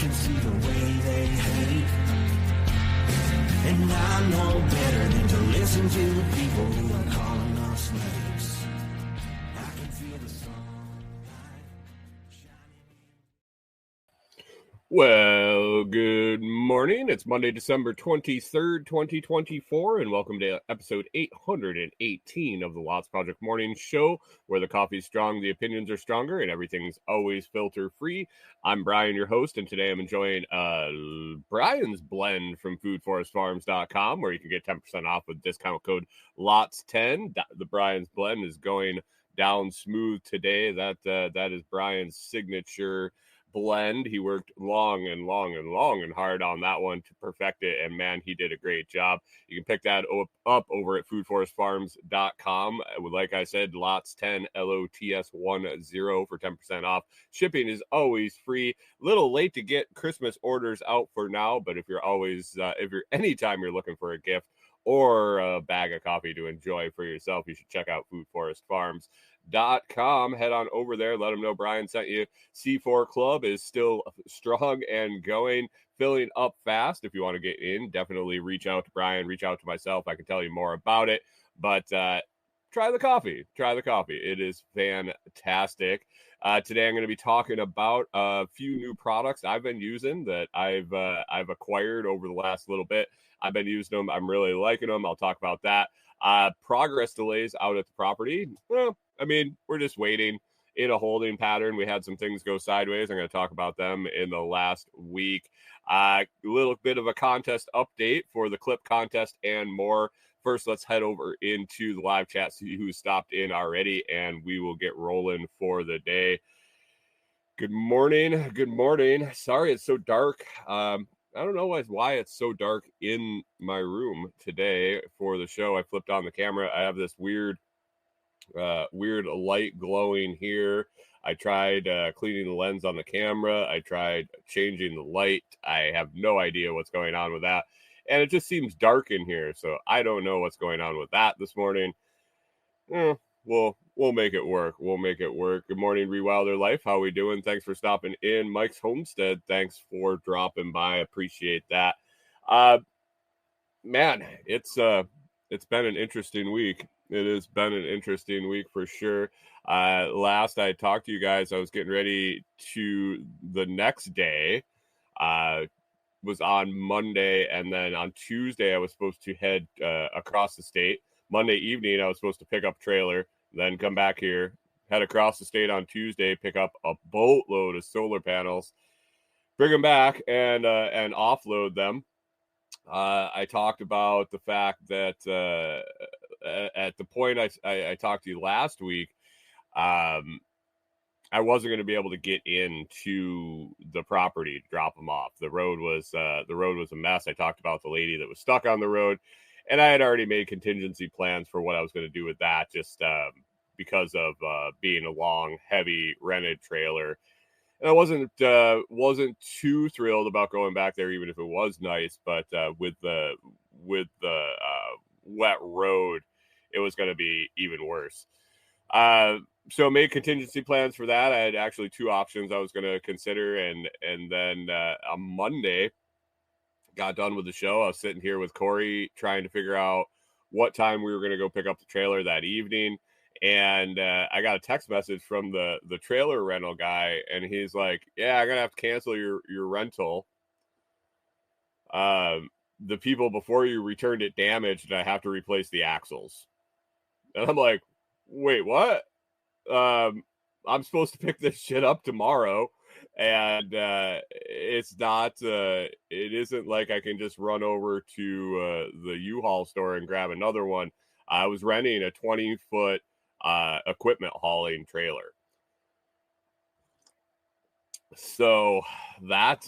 can see the way they hate. And I know better than to listen to the people who are calling us slaves. I can feel the sunlight shining. Well, good morning. It's Monday, December 23rd, 2024, and welcome to episode 818 of the Lots Project Morning Show, where the coffee's strong, the opinions are stronger, and everything's always filter-free. I'm Brian, your host, and today I'm enjoying Brian's Blend from foodforestfarms.com, where you can get 10% off with discount code LOTS10. The Brian's Blend is going down smooth today. That is Brian's signature blend. He worked long and hard on that one to perfect it, and man, he did a great job. You can pick that up over at foodforestfarms.com. Like I said, lots 10 LOTS10 for 10% off. Shipping is always free. Little late to get Christmas orders out for now, but if you're anytime you're looking for a gift or a bag of coffee to enjoy for yourself, you should check out foodforestfarms.com. Head on over there, let them know Brian sent you. C4 Club is still strong and going, filling up fast. If you want to get in, definitely reach out to Brian, reach out to myself. I can tell you more about it, but try the coffee. It is fantastic. Today I'm going to be talking about a few new products I've been using that I've acquired over the last little bit. I've been using them. I'm really liking them. I'll talk about that. Progress delays out at the property. Well, I mean, we're just waiting in a holding pattern. We had some things go sideways. I'm going to talk about them in the last week. A little bit of a contest update for the clip contest and more. First, let's head over into the live chat, see who stopped in already, and we will get rolling for the day. Good morning. Sorry it's so dark. I don't know why it's so dark in my room today for the show. I flipped on the camera. I have this weird light glowing here. I tried cleaning the lens on the camera. I tried changing the light. I have no idea what's going on with that. And it just seems dark in here. So I don't know what's going on with that this morning. We'll make it work. Good morning, Rewilder Life. How we doing? Thanks for stopping in. Mike's Homestead, thanks for dropping by. Appreciate that. Man, it's been an interesting week. It has been an interesting week for sure. Last I talked to you guys, I was getting ready to the next day. Was on Monday, and then on Tuesday I was supposed to head across the state. Monday evening I was supposed to pick up a trailer, then come back here, head across the state on Tuesday, pick up a boatload of solar panels, bring them back and offload them. I talked about the fact that at the point I talked to you last week, I wasn't going to be able to get into the property to drop them off. The road was a mess. I talked about the lady that was stuck on the road, and I had already made contingency plans for what I was going to do with that, just because of being a long, heavy rented trailer. And I wasn't too thrilled about going back there, even if it was nice. But with the wet road, it was going to be even worse. So made contingency plans for that. I had actually two options I was going to consider. And then on Monday, got done with the show. I was sitting here with Corey trying to figure out what time we were going to go pick up the trailer that evening. And I got a text message from the trailer rental guy. And he's like, yeah, I'm going to have to cancel your rental. The people before you returned it damaged, and I have to replace the axles. And I'm like, wait, what? I'm supposed to pick this shit up tomorrow, and it's not. It isn't like I can just run over to the U-Haul store and grab another one. I was renting a 20-foot equipment hauling trailer, so that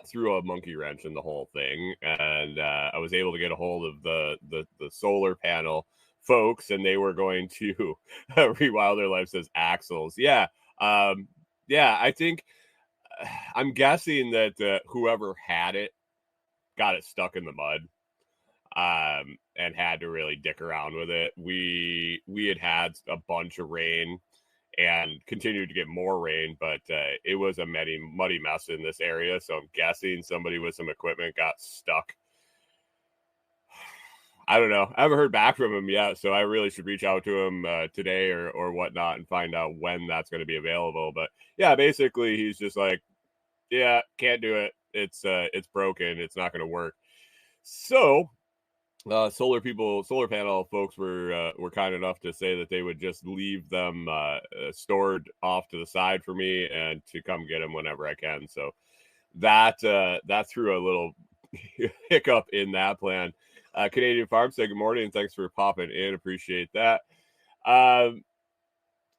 threw a monkey wrench in the whole thing, and I was able to get a hold of the solar panel folks, and they were going to Rewilder Life says axles. Yeah. I think I'm guessing that whoever had it got it stuck in the mud and had to really dick around with it. We had a bunch of rain, and continued to get more rain, but it was a muddy mess in this area. So I'm guessing somebody with some equipment got stuck. I don't know. I haven't heard back from him yet, so I really should reach out to him today or whatnot and find out when that's going to be available. But yeah, basically he's just like, yeah, can't do it. It's broken. It's not going to work. So solar panel folks were kind enough to say that they would just leave them stored off to the side for me and to come get them whenever I can. So that threw a little hiccup in that plan. Canadian Farm said good morning and thanks for popping in. Appreciate that.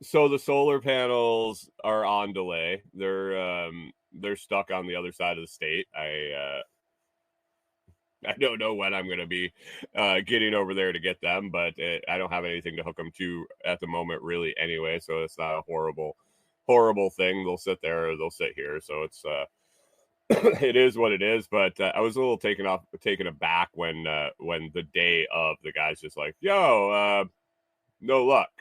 So the solar panels are on delay. They're stuck on the other side of the state. I don't know when I'm going to be getting over there to get them, but I don't have anything to hook them to at the moment, really. Anyway, so it's not a horrible thing. They'll sit there, or they'll sit here. So it's it is what it is. But I was a little taken aback when the day of, the guy's just like, "Yo, no luck."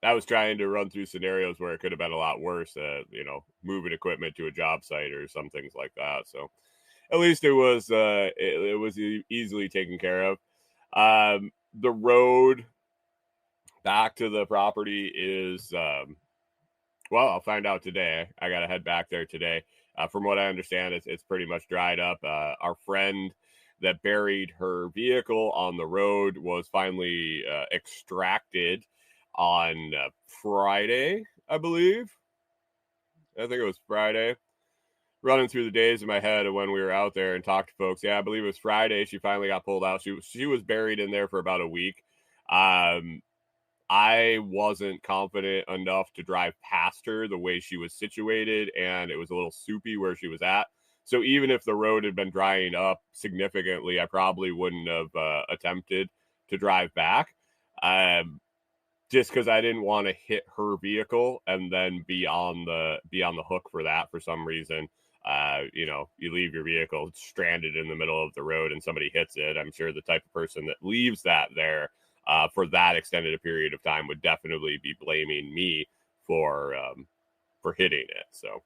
I was trying to run through scenarios where it could have been a lot worse, moving equipment to a job site or some things like that. So at least it was easily taken care of. The road back to the property is, I'll find out today. I got to head back there today. From what I understand, it's pretty much dried up. Our friend that buried her vehicle on the road was finally extracted on Friday, I believe. I think it was Friday. Running through the days in my head of when we were out there and talked to folks. Yeah, I believe it was Friday. She finally got pulled out. She was buried in there for about a week. I wasn't confident enough to drive past her the way she was situated, and it was a little soupy where she was at. So even if the road had been drying up significantly, I probably wouldn't have attempted to drive back. Just because I didn't want to hit her vehicle and then be on the hook for that for some reason. You leave your vehicle stranded in the middle of the road and somebody hits it. I'm sure the type of person that leaves that there for that extended a period of time would definitely be blaming me for hitting it. So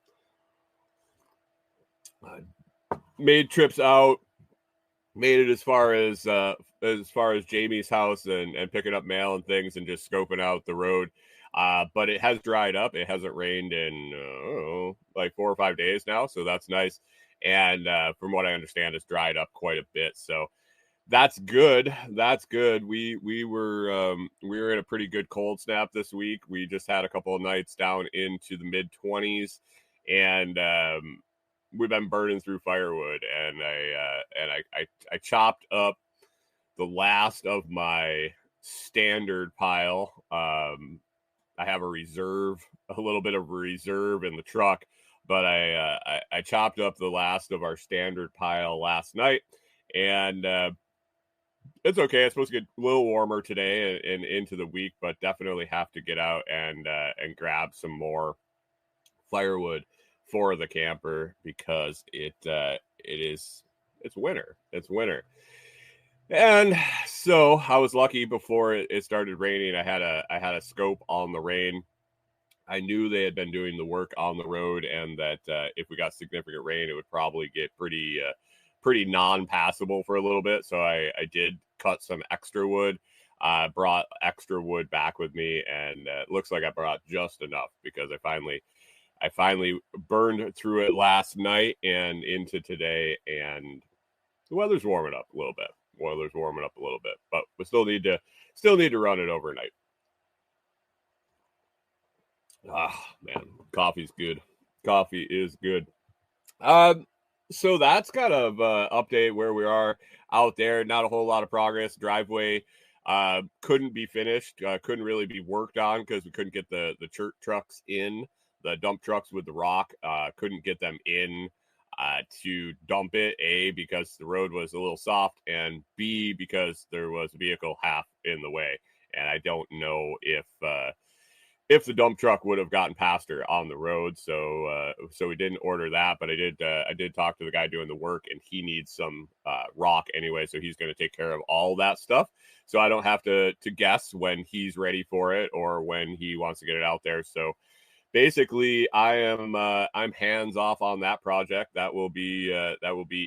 made trips out, made it as far as Jamie's house and picking up mail and things and just scoping out the road. But it has dried up. It hasn't rained in like 4 or 5 days now, so that's nice. And from what I understand, it's dried up quite a bit. So that's good. That's good. We were in a pretty good cold snap this week. We just had a couple of nights down into the mid 20s, and we've been burning through firewood. And I chopped up the last of my standard pile. I have a little bit of reserve in the truck, but I chopped up the last of our standard pile last night, and it's okay. It's supposed to get a little warmer today and into the week, but definitely have to get out and grab some more firewood for the camper because it's winter. It's winter. And so I was lucky before it started raining. I had a scope on the rain. I knew they had been doing the work on the road, and that if we got significant rain, it would probably get pretty non-passable for a little bit. So I did cut some extra wood. Brought extra wood back with me, and it looks like I brought just enough because I finally burned through it last night and into today, and the weather's warming up a little bit. But we still need to run it overnight. Man, coffee's good. Coffee is good. So that's kind of update where we are out there. Not a whole lot of progress. Driveway couldn't be finished. Couldn't really be worked on because we couldn't get the church trucks in. The dump trucks with the rock couldn't get them in to dump it. A, because the road was a little soft, and B, because there was a vehicle half in the way. And I don't know if if the dump truck would have gotten past her on the road. So we didn't order that, but I did talk to the guy doing the work, and he needs some rock anyway, so he's going to take care of all that stuff. So I don't have to guess when he's ready for it or when he wants to get it out there. So basically, I'm hands off on that project. That will be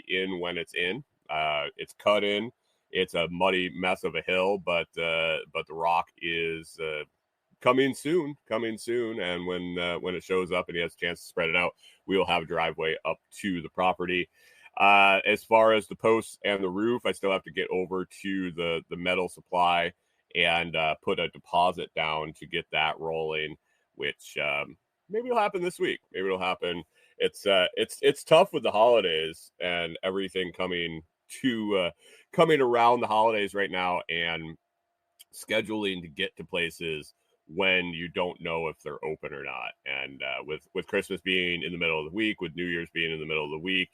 in when it's in. It's cut in. It's a muddy mess of a hill, but the rock is coming soon. And when it shows up and he has a chance to spread it out, we will have a driveway up to the property. As far as the posts and the roof, I still have to get over to the metal supply and put a deposit down to get that rolling, which maybe it'll happen this week. Maybe it'll happen. It's tough with the holidays and everything coming around the holidays right now, and scheduling to get to places when you don't know if they're open or not. And with Christmas being in the middle of the week, with New Year's being in the middle of the week,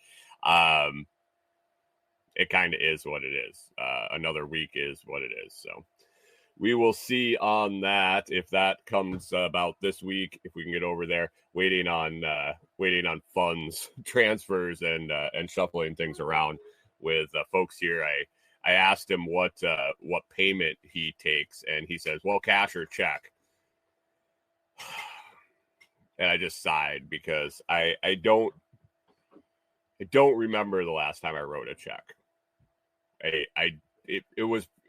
it kind of is what it is. Another week is what it is. So we will see on that if that comes about this week, if we can get over there. Waiting on funds transfers and shuffling things around with folks here. I asked him what payment he takes, and he says, well, cash or check. And I just sighed because I don't remember the last time I wrote a check. It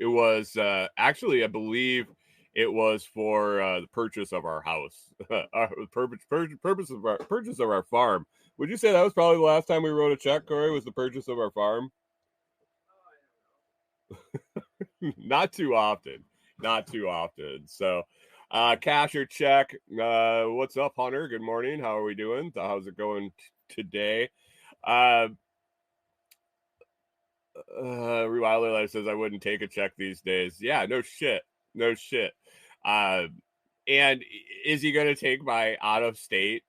was actually, I believe it was for the purchase of our house, purpose of our farm. Would you say that was probably the last time we wrote a check, Corey? Was the purchase of our farm? Not too often. So, cash or check. What's up, Hunter? Good morning. How are we doing? How's it going today? Rewilder Life says I wouldn't take a check these days. Yeah, no shit. And is he going to take my out-of-state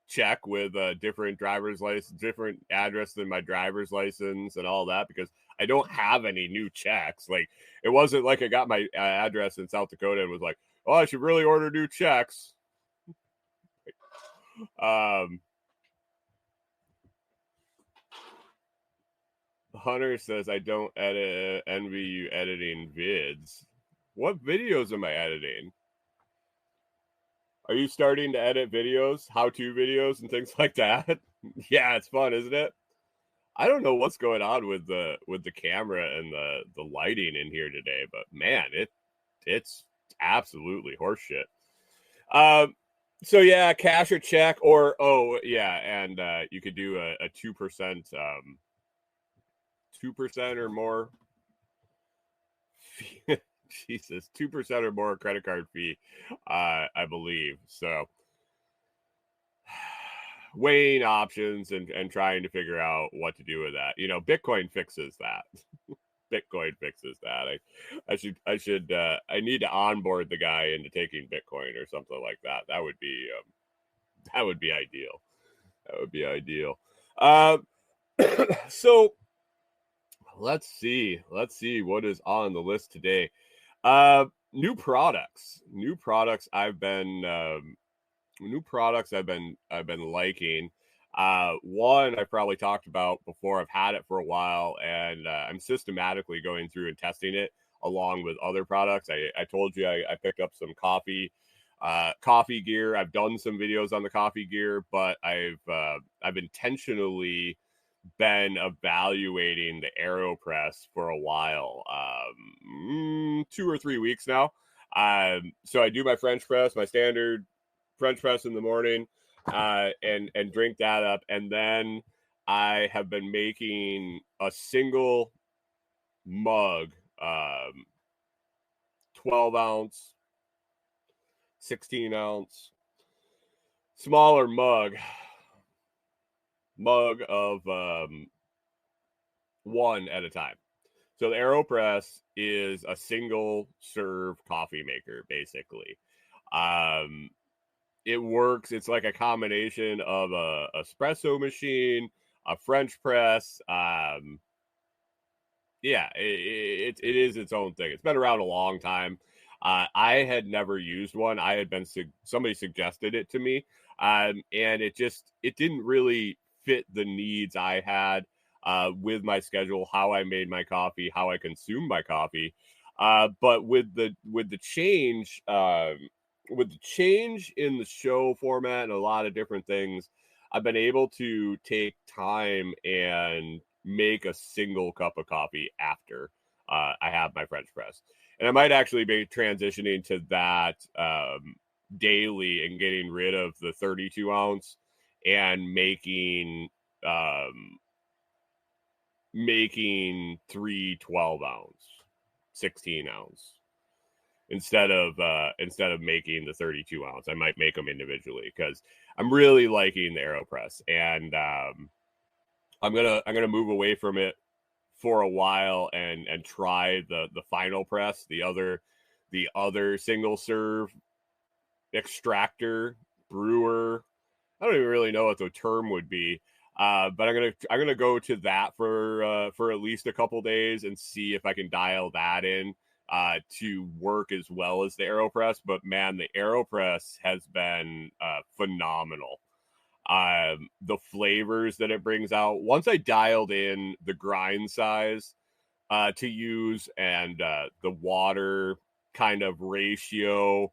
check with a different driver's license, different address than my driver's license and all that? Because I don't have any new checks. Like, it wasn't like I got my address in South Dakota and was like, oh, I should really order new checks. Hunter says, I don't envy you editing vids. What videos am I editing? Are you starting to edit videos, how-to videos and things like that? Yeah, it's fun, isn't it? I don't know what's going on with the camera and the lighting in here today, but man, it's absolutely horseshit. So yeah, cash or check, or and you could do a 2%, 2% or more. Jesus, 2% or more credit card fee, I believe. So weighing options and trying to figure out what to do with that. You know, Bitcoin fixes that. I need to onboard the guy into taking Bitcoin or something like that. That would be ideal. So let's see what is on the list today. New products I've been liking. One I probably talked about before. I've had it for a while, and I'm systematically going through and testing it along with other products. I told you I picked up some coffee gear. I've done some videos on the coffee gear, but I've intentionally been evaluating the AeroPress for a while, 2 or 3 weeks now. So I do my French press, my standard French press in the morning, and drink that up, and then I have been making a single mug, 12 ounce, 16 ounce, smaller mug of one at a time. So the AeroPress is a single serve coffee maker, basically. It works. It's like a combination of a espresso machine, a French press. It is its own thing. It's been around a long time. I had never used one. I had been somebody suggested it to me, and it didn't really fit the needs I had with my schedule, how I made my coffee, how I consume my coffee. But with the change, with the change in the show format and a lot of different things, I've been able to take time and make a single cup of coffee after I have my French press. And I might actually be transitioning to that daily and getting rid of the 32 ounce and making 3 12 ounce, 16 ounce instead of making the 32 ounce. I might make them individually because I'm really liking the AeroPress, and I'm gonna move away from it for a while and try the final press, the other single serve extractor brewer. I don't even really know what the term would be. But I'm gonna go to that for at least a couple days and see if I can dial that in to work as well as the AeroPress. But man, the AeroPress has been phenomenal. The flavors that it brings out. Once I dialed in the grind size to use and the water kind of ratio,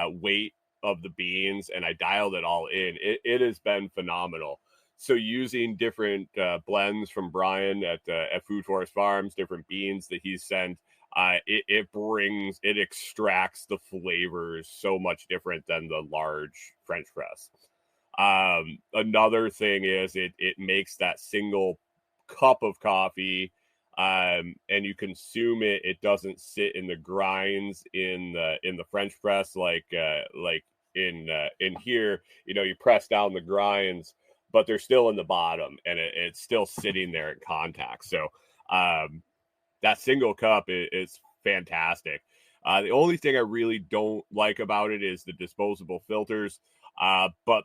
weight of the beans, and I dialed it all in, it has been phenomenal. So using different blends from Brian at Food Forest Farms, different beans that he's sent, it extracts the flavors so much different than the large French press. Another thing is it makes that single cup of coffee, and you consume it. It doesn't sit in the grinds in the French press like in here. You press down the grinds, but they're still in the bottom, and it's still sitting there in contact. So that single cup is fantastic. The only thing I really don't like about it is the disposable filters, but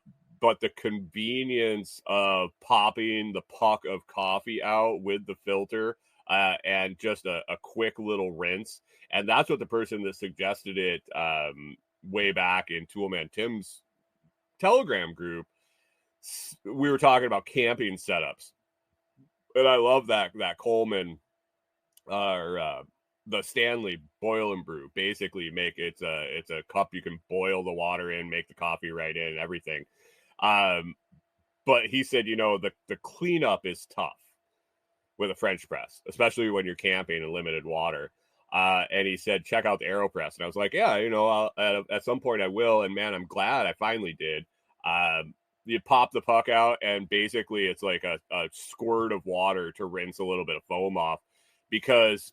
the convenience of popping the puck of coffee out with the filter and just a quick little rinse. And that's what the person that suggested it way back in Toolman Tim's Telegram group, we were talking about camping setups. And I love that Coleman or the Stanley boil and brew. Basically, it's a cup you can boil the water in, make the coffee right in, and everything. But he said, the cleanup is tough with a French press, especially when you're camping in limited water. And he said, check out the AeroPress. And I was like, yeah, at some point I will. And man, I'm glad I finally did. You pop the puck out, and basically it's like a squirt of water to rinse a little bit of foam off, because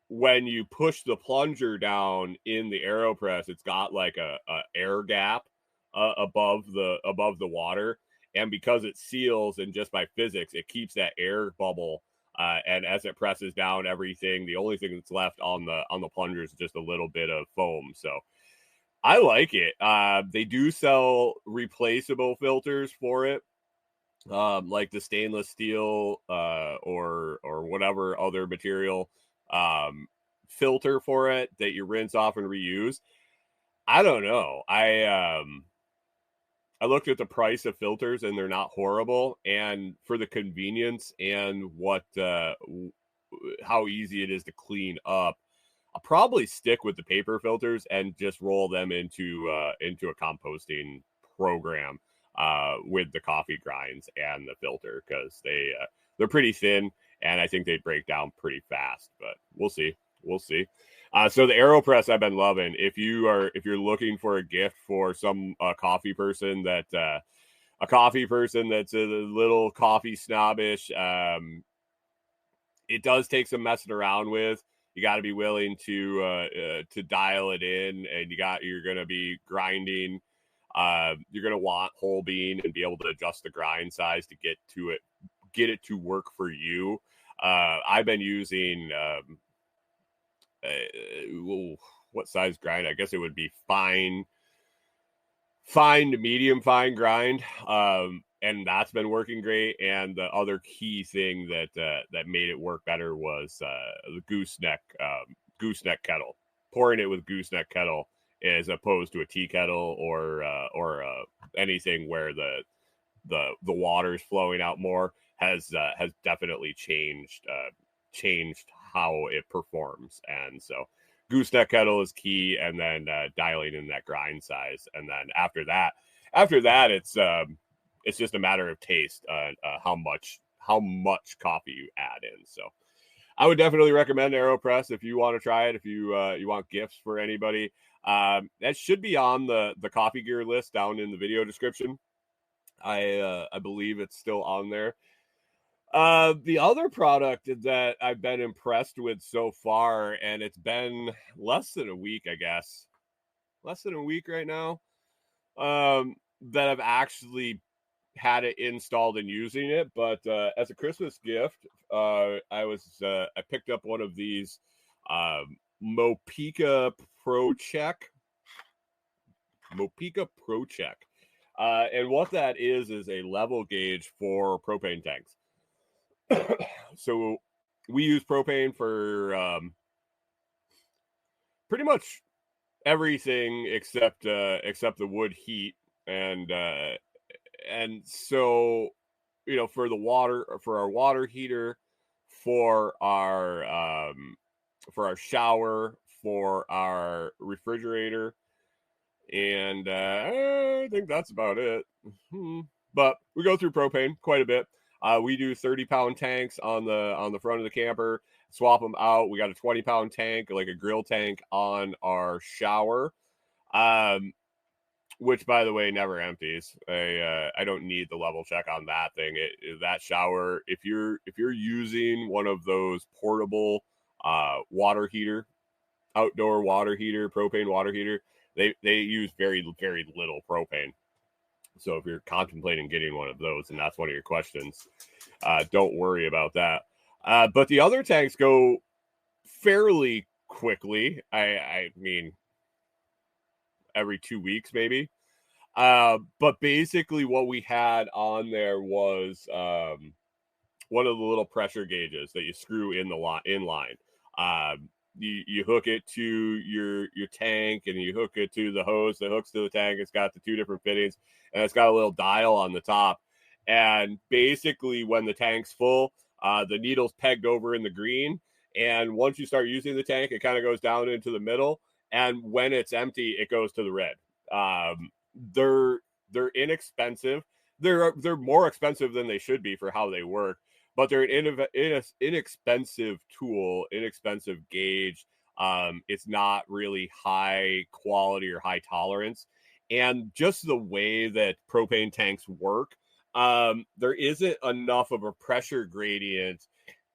when you push the plunger down in the AeroPress, it's got like a air gap above the water, and because it seals, and just by physics, it keeps that air bubble. And as it presses down everything, the only thing that's left on the plunger is just a little bit of foam. So I like it. They do sell replaceable filters for it, like the stainless steel or whatever other material filter for it that you rinse off and reuse. I don't know. I looked at the price of filters, and they're not horrible. And for the convenience and how easy it is to clean up, I'll probably stick with the paper filters and just roll them into a composting program with the coffee grinds and the filter, because they're pretty thin, and I think they break down pretty fast. But we'll see. So the AeroPress I've been loving. If you're looking for a gift for some coffee person that's a little coffee snobbish, it does take some messing around with. You got to be willing to dial it in, and you're going to be grinding. You're going to want whole bean and be able to adjust the grind size to get it to work for you. I've been using what size grind? I guess it would be fine to medium fine grind. And that's been working great. And the other key thing that made it work better was the gooseneck kettle pouring it with gooseneck kettle as opposed to a tea kettle or anything where the water's flowing out more has definitely changed how it performs. And so gooseneck kettle is key, and then dialing in that grind size. And then after that it's just a matter of taste, how much coffee you add in. So I would definitely recommend AeroPress if you want to try it, if you want gifts for anybody. That should be on the coffee gear list down in the video description. I believe it's still on there. The other product that I've been impressed with so far, and it's been less than a week, I guess, less than a week right now, that I've actually had it installed and using it. But as a Christmas gift, I picked up one of these Mopica Pro Check. And what that is a level gauge for propane tanks. So we use propane for pretty much everything except the wood heat, and so, you know, for our water heater, for our shower, for our refrigerator, and I think that's about it. But we go through propane quite a bit. We do 30-pound tanks on the front of the camper, swap them out. We got a 20-pound tank, like a grill tank, on our shower, which, by the way, never empties. I don't need the level check on that thing. That shower, if you're using one of those portable water heater, outdoor water heater, propane water heater, they use very, very little propane. So if you're contemplating getting one of those, and that's one of your questions, don't worry about that. But the other tanks go fairly quickly. I mean, every 2 weeks maybe. But basically what we had on there was one of the little pressure gauges that you screw in the line. You hook it to your tank, and you hook it to the hose that hooks to the tank. It's got the two different fittings, and it's got a little dial on the top. And basically when the tank's full, the needle's pegged over in the green. And once you start using the tank, it kind of goes down into the middle. And when it's empty, it goes to the red. They're inexpensive. They're more expensive than they should be for how they work, but they're an inexpensive tool, inexpensive gauge. It's not really high quality or high tolerance. And just the way that propane tanks work, there isn't enough of a pressure gradient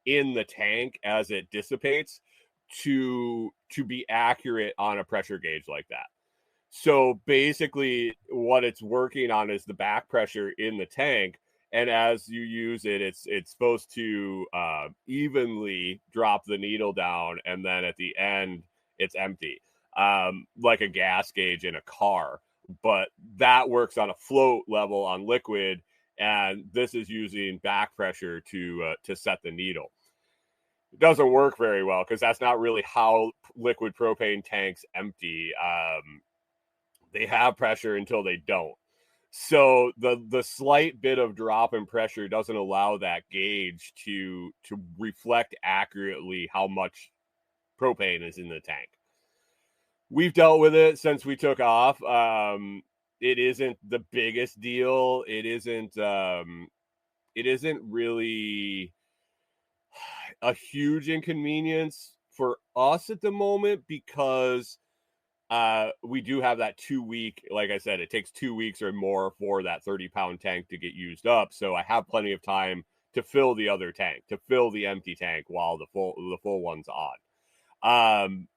in the tank as it dissipates to be accurate on a pressure gauge like that. So basically what it's working on is the back pressure in the tank. And as you use it, it's supposed to evenly drop the needle down. And then at the end, it's empty, like a gas gauge in a car. But that works on a float level on liquid. And this is using back pressure to set the needle. It doesn't work very well because that's not really how liquid propane tanks empty. They have pressure until they don't. So the slight bit of drop in pressure doesn't allow that gauge to reflect accurately how much propane is in the tank. We've dealt with it since we took off. It isn't the biggest deal. It isn't really a huge inconvenience for us at the moment because we do have that 2 week, like I said, it takes 2 weeks or more for that 30-pound tank to get used up. So I have plenty of time to fill the other tank, to fill the empty tank while the full one's on.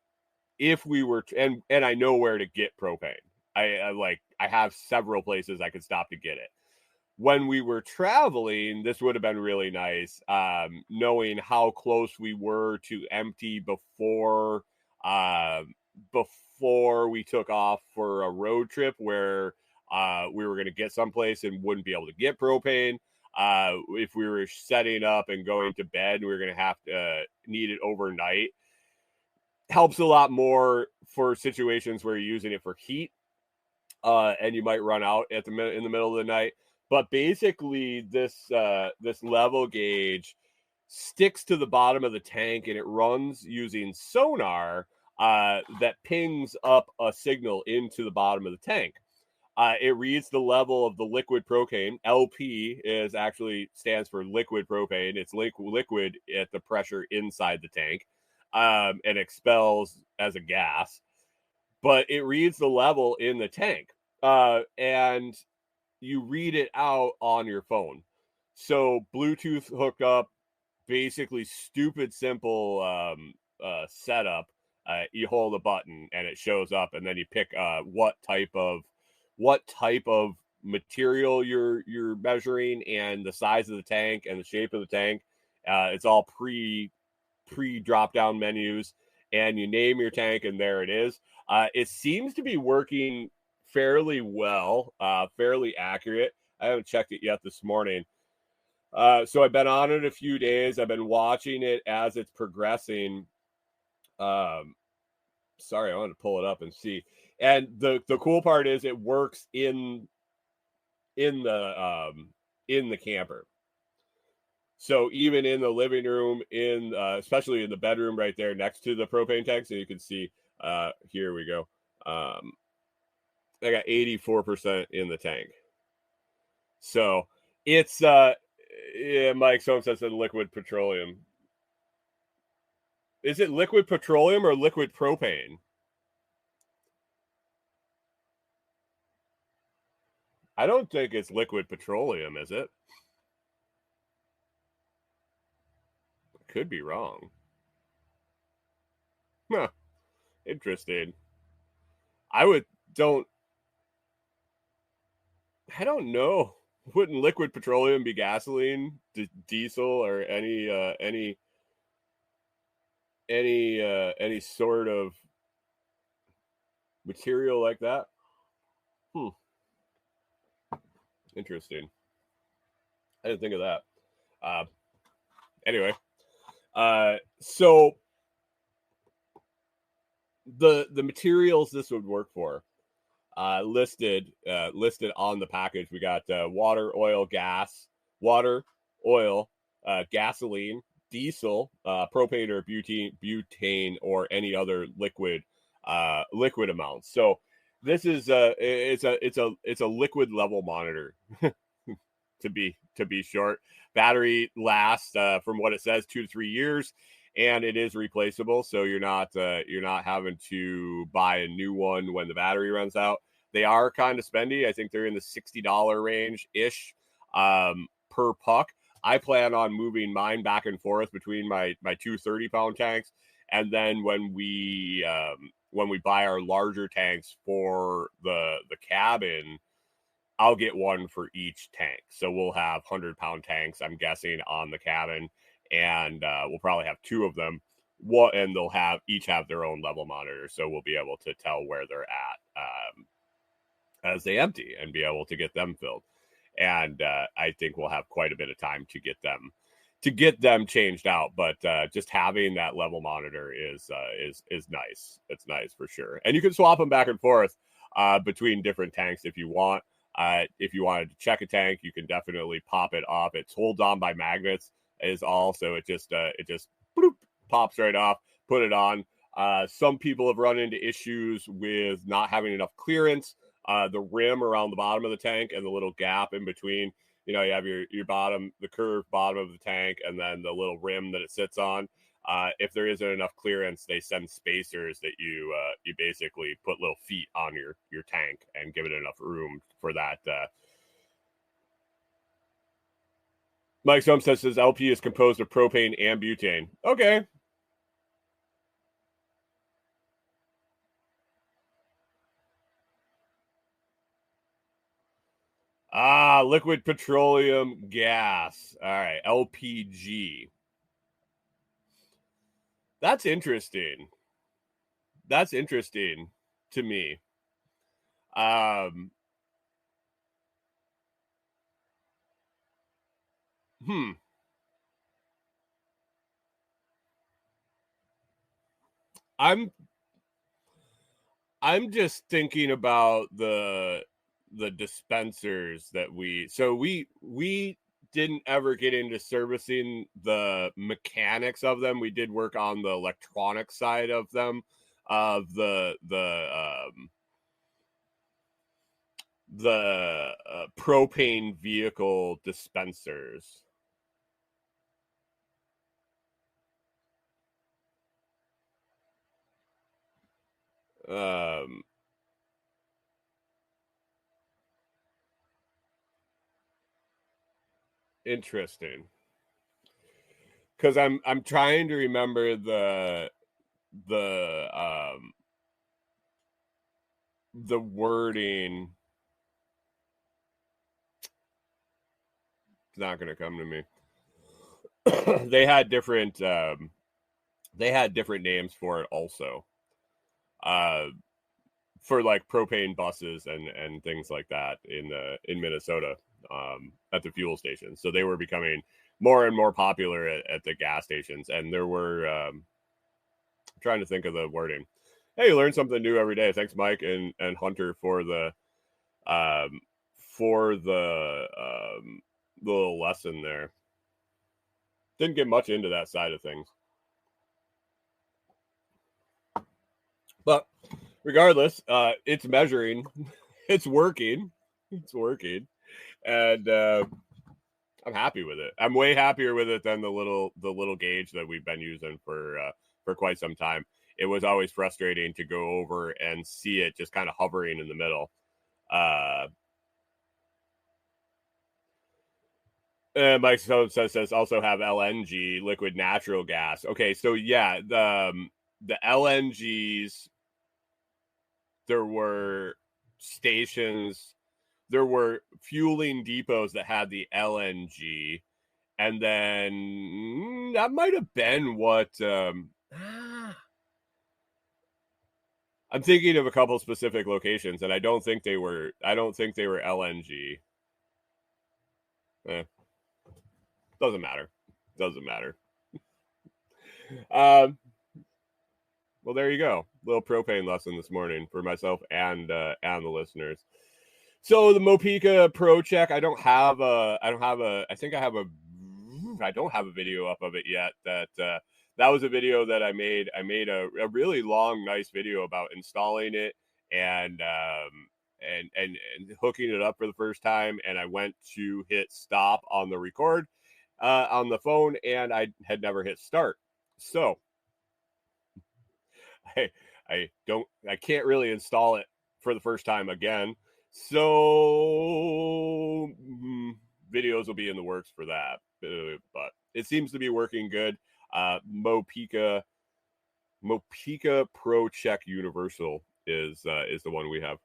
If we were, and I know where to get propane. I have several places I could stop to get it. When we were traveling, this would have been really nice, knowing how close we were to empty before we took off for a road trip where we were going to get someplace and wouldn't be able to get propane. If we were setting up and going to bed, we were going to have to need it overnight. helps a lot more for situations where you're using it for heat, and you might run out in the middle of the night. But basically, this level gauge sticks to the bottom of the tank, and it runs using sonar that pings up a signal into the bottom of the tank. It reads the level of the liquid propane. LP is actually stands for liquid propane. It's liquid at the pressure inside the tank, and expels as a gas. But it reads the level in the tank, and you read it out on your phone. So Bluetooth hooked up, basically stupid simple setup. You hold a button and it shows up, and then you pick what type of material you're measuring, and the size of the tank and the shape of the tank. It's all pre drop down menus, and you name your tank, and there it is. It seems to be working fairly well, fairly accurate. I haven't checked it yet this morning. So I've been on it a few days. I've been watching it as it's progressing. Sorry, I wanted to pull it up and see. And the cool part is it works in the camper. So even in the living room, especially in the bedroom right there next to the propane tank, so you can see. Here we go. I got 84% in the tank. So it's yeah, Mike Soames said liquid petroleum. Is it liquid petroleum or liquid propane? I don't think it's liquid petroleum, is it? Could be wrong. Huh. Interesting. I don't know. Wouldn't liquid petroleum be gasoline, diesel, or any sort of material like that? Interesting. I didn't think of that. Anyway, so the materials this would work for, listed on the package. We got water, oil, gas, gasoline, diesel, propane or butane, or any other liquid amounts. So this is it's a liquid level monitor. to be short. Battery lasts, from what it says, 2 to 3 years, and it is replaceable. So you're not having to buy a new one when the battery runs out. They are kind of spendy. I think they're in the $60 range ish per puck. I plan on moving mine back and forth between my 2 30-pound tanks, and then when we buy our larger tanks for the cabin, I'll get one for each tank. So we'll have 100-pound tanks, I'm guessing, on the cabin, and we'll probably have 2 of them. And they'll each have their own level monitor, so we'll be able to tell where they're at as they empty and be able to get them filled. And I think we'll have quite a bit of time to get them changed out. But just having that level monitor is nice. It's nice for sure. And you can swap them back and forth between different tanks if you want. If you wanted to check a tank, you can definitely pop it off. It's holds on by magnets is all, so it just bloop, pops right off. Put it on. Some people have run into issues with not having enough clearance. The rim around the bottom of the tank and the little gap in between. You have your bottom, the curved bottom of the tank, and then the little rim that it sits on. If there isn't enough clearance, they send spacers that you basically put little feet on your tank and give it enough room for that. Mike Soames says LP is composed of propane and butane. Okay. Liquid petroleum gas. All right, LPG. That's interesting. That's interesting to me. I'm just thinking about the dispensers that we didn't ever get into servicing the mechanics of them. We did work on the electronic side of them, of the propane vehicle dispensers. Interesting, because I'm trying to remember the wording. It's not going to come to me. They had different names for it also, for like propane buses and things like that in Minnesota, at the fuel stations. So they were becoming more and more popular at the gas stations, and there were I'm trying to think of the wording. Hey, you learn something new every day. Thanks, Mike and Hunter, for the little lesson there. Didn't get much into that side of things, but regardless, it's measuring, it's working, and I'm happy with it. I'm way happier with it than the little gauge that we've been using for quite some time. It was always frustrating to go over and see it just kind of hovering in the middle. Mike says also have LNG, liquid natural gas. Okay, so yeah, the LNGs, there were stations, there were fueling depots that had the LNG, and then that might have been what I'm thinking of a couple specific locations, and I don't think they were LNG. Doesn't matter. Well, there you go. Little propane lesson this morning for myself and the listeners. So the Mopika Pro Check, I don't have a video up of it yet. That was a video that I made. I made a really long, nice video about installing it and hooking it up for the first time. And I went to hit stop on the record on the phone, and I had never hit start. So I can't really install it for the first time again. So videos will be in the works for that, but it seems to be working good. Mopika Pro Check Universal is the one we have.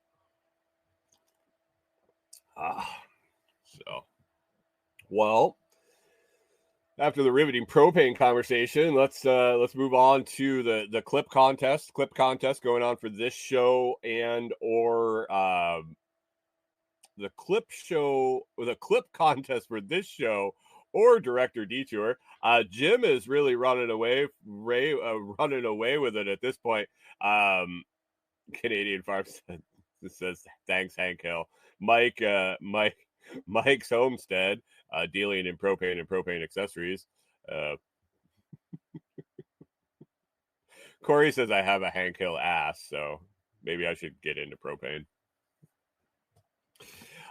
So, well, after the riveting propane conversation, let's move on to the clip contest. Clip contest going on for this show and or the clip contest for this show or Director Detour. Jim is really running away with it at this point. Canadian Farm says thanks, Hank Hill. Mike's Homestead, dealing in propane and propane accessories. Corey says I have a Hank Hill ass, so maybe I should get into propane.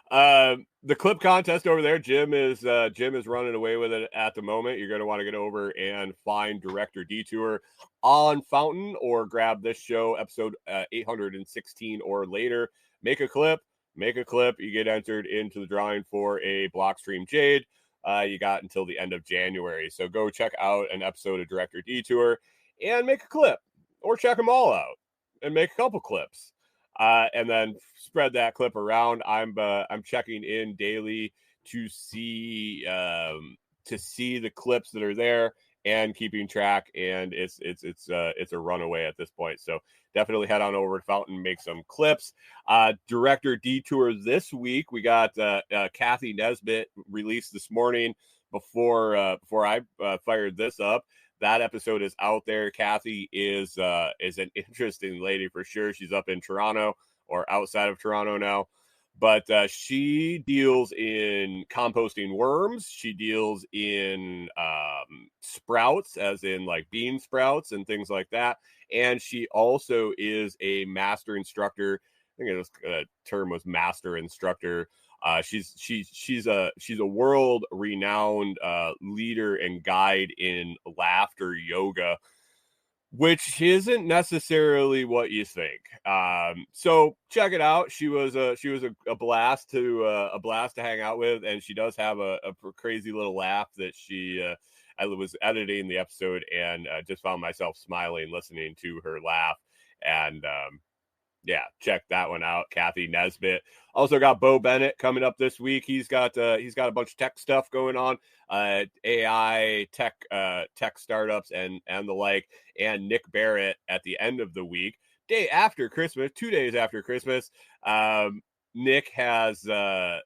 The clip contest over there, Jim is running away with it at the moment. You're going to want to get over and find Director Detour on Fountain, or grab this show, episode 816 or later. Make a clip. You get entered into the drawing for a Blockstream Jade. You got until the end of January. So go check out an episode of Director Detour and make a clip, or check them all out and make a couple clips. And then spread that clip around. I'm checking in daily to see the clips that are there and keeping track. And it's a runaway at this point. So definitely head on over to Fountain, make some clips. Director Detour this week, we got Kathy Nesbitt released this morning before I fired this up. That episode is out there. Kathy is an interesting lady for sure. She's up in Toronto or outside of Toronto now. But she deals in composting worms. She deals in sprouts, as in like bean sprouts and things like that. And she also is a master instructor. I think the term was master instructor. She's a world renowned leader and guide in laughter yoga, which isn't necessarily what you think. So check it out. She was a blast to hang out with, and she does have a crazy little laugh that I was editing the episode and just found myself smiling listening to her laugh. And yeah, check that one out. Kathy Nesbitt. Also got Bo Bennett coming up this week. He's got a bunch of tech stuff going on, AI tech startups and the like. And Nick Barrett at the end of the week, 2 days after Christmas. Nick has the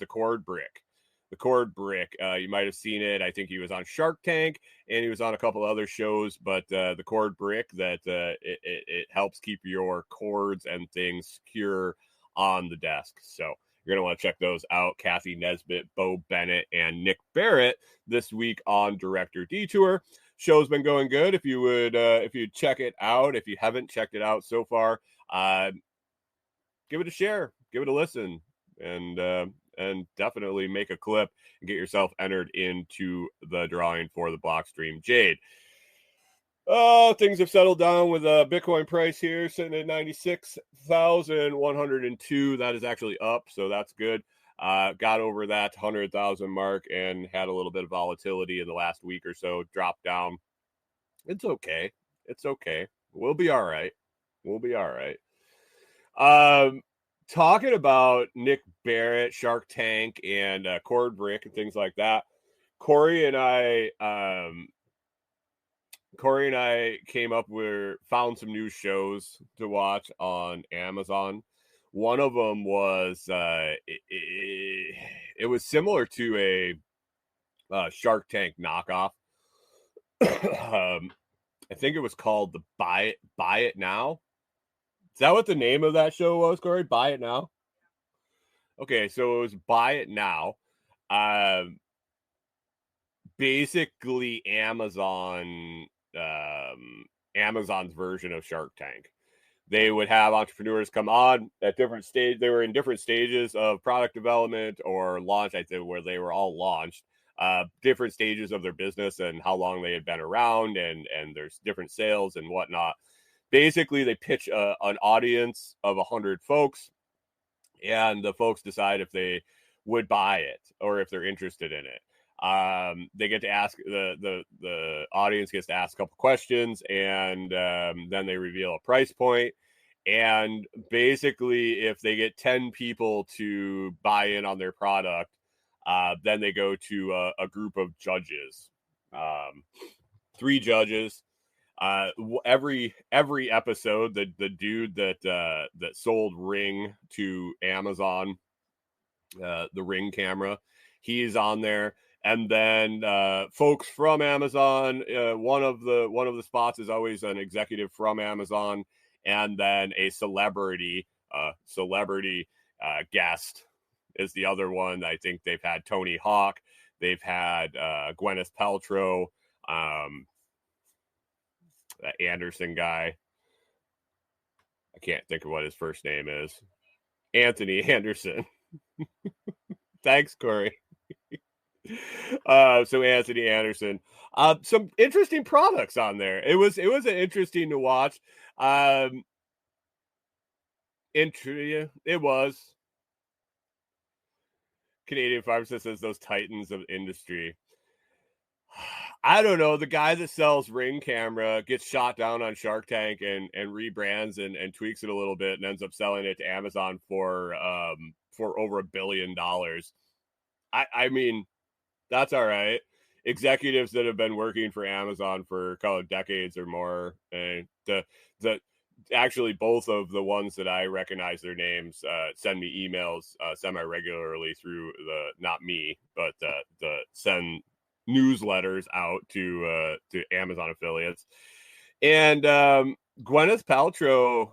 cord brick. The cord brick. You might have seen it. I think he was on Shark Tank and he was on a couple other shows, but the cord brick that it helps keep your cords and things secure on the desk. So you're going to want to check those out. Kathy Nesbitt, Bo Bennett, and Nick Barrett this week on Director Detour. Show's been going good. If you'd check it out, if you haven't checked it out so far, give it a share, give it a listen, and definitely make a clip and get yourself entered into the drawing for the Blockstream Jade. Things have settled down with Bitcoin price here, sitting at 96,102. That is actually up, so that's good. Got over that 100,000 mark and had a little bit of volatility in the last week or so, dropped down. It's okay. We'll be all right. Talking about Nick Barrett, Shark Tank, and Cord Brick and things like that. Corey and I found some new shows to watch on Amazon. One of them was it was similar to a Shark Tank knockoff. I think it was called the Buy It Now. Is that what the name of that show was, Corey? Buy It Now? Okay, so it was Buy It Now. Basically Amazon's version of Shark Tank. They would have entrepreneurs come on at different stages. They were in different stages of product development or launch, I'd say, where they were all launched. Different stages of their business and how long they had been around, and there's different sales and whatnot. Basically, they pitch an audience of 100 folks, and the folks decide if they would buy it or if they're interested in it. They get to ask the audience gets to ask a couple questions, and then they reveal a price point. And basically, if they get 10 people to buy in on their product, then they go to a group of judges, 3 judges. Every episode, the dude that sold Ring to Amazon, the Ring camera, he's on there. And then folks from Amazon, one of the spots is always an executive from Amazon, and then a celebrity guest is the other one. I think they've had Tony Hawk, they've had Gwyneth Paltrow, that Anderson guy. I can't think of what his first name is. Anthony Anderson. Thanks, Corey. So Anthony Anderson, some interesting products on there. It was interesting to watch. It was. Canadian pharmacist says those titans of industry. I don't know. The guy that sells Ring camera gets shot down on Shark Tank and rebrands and tweaks it a little bit and ends up selling it to Amazon for over $1 billion. I mean, that's all right. Executives that have been working for Amazon for a couple of decades or more, and actually both of the ones that I recognize their names send me emails semi-regularly through not me, but the newsletters out to Amazon affiliates. And Gwyneth Paltrow,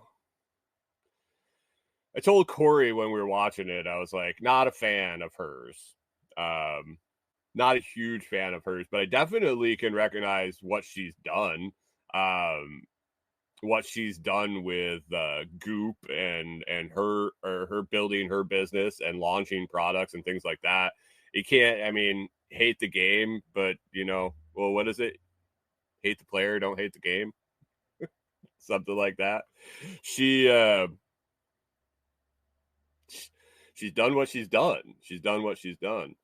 I told Corey when we were watching it, I was like, not a fan of hers. Not a huge fan of hers, but I definitely can recognize what she's done. What she's done with Goop and her building her business and launching products and things like that. You can't, I mean, hate the game, but well, what is it? Hate the player, don't hate the game. Something like that. She's done what she's done. She's done what she's done.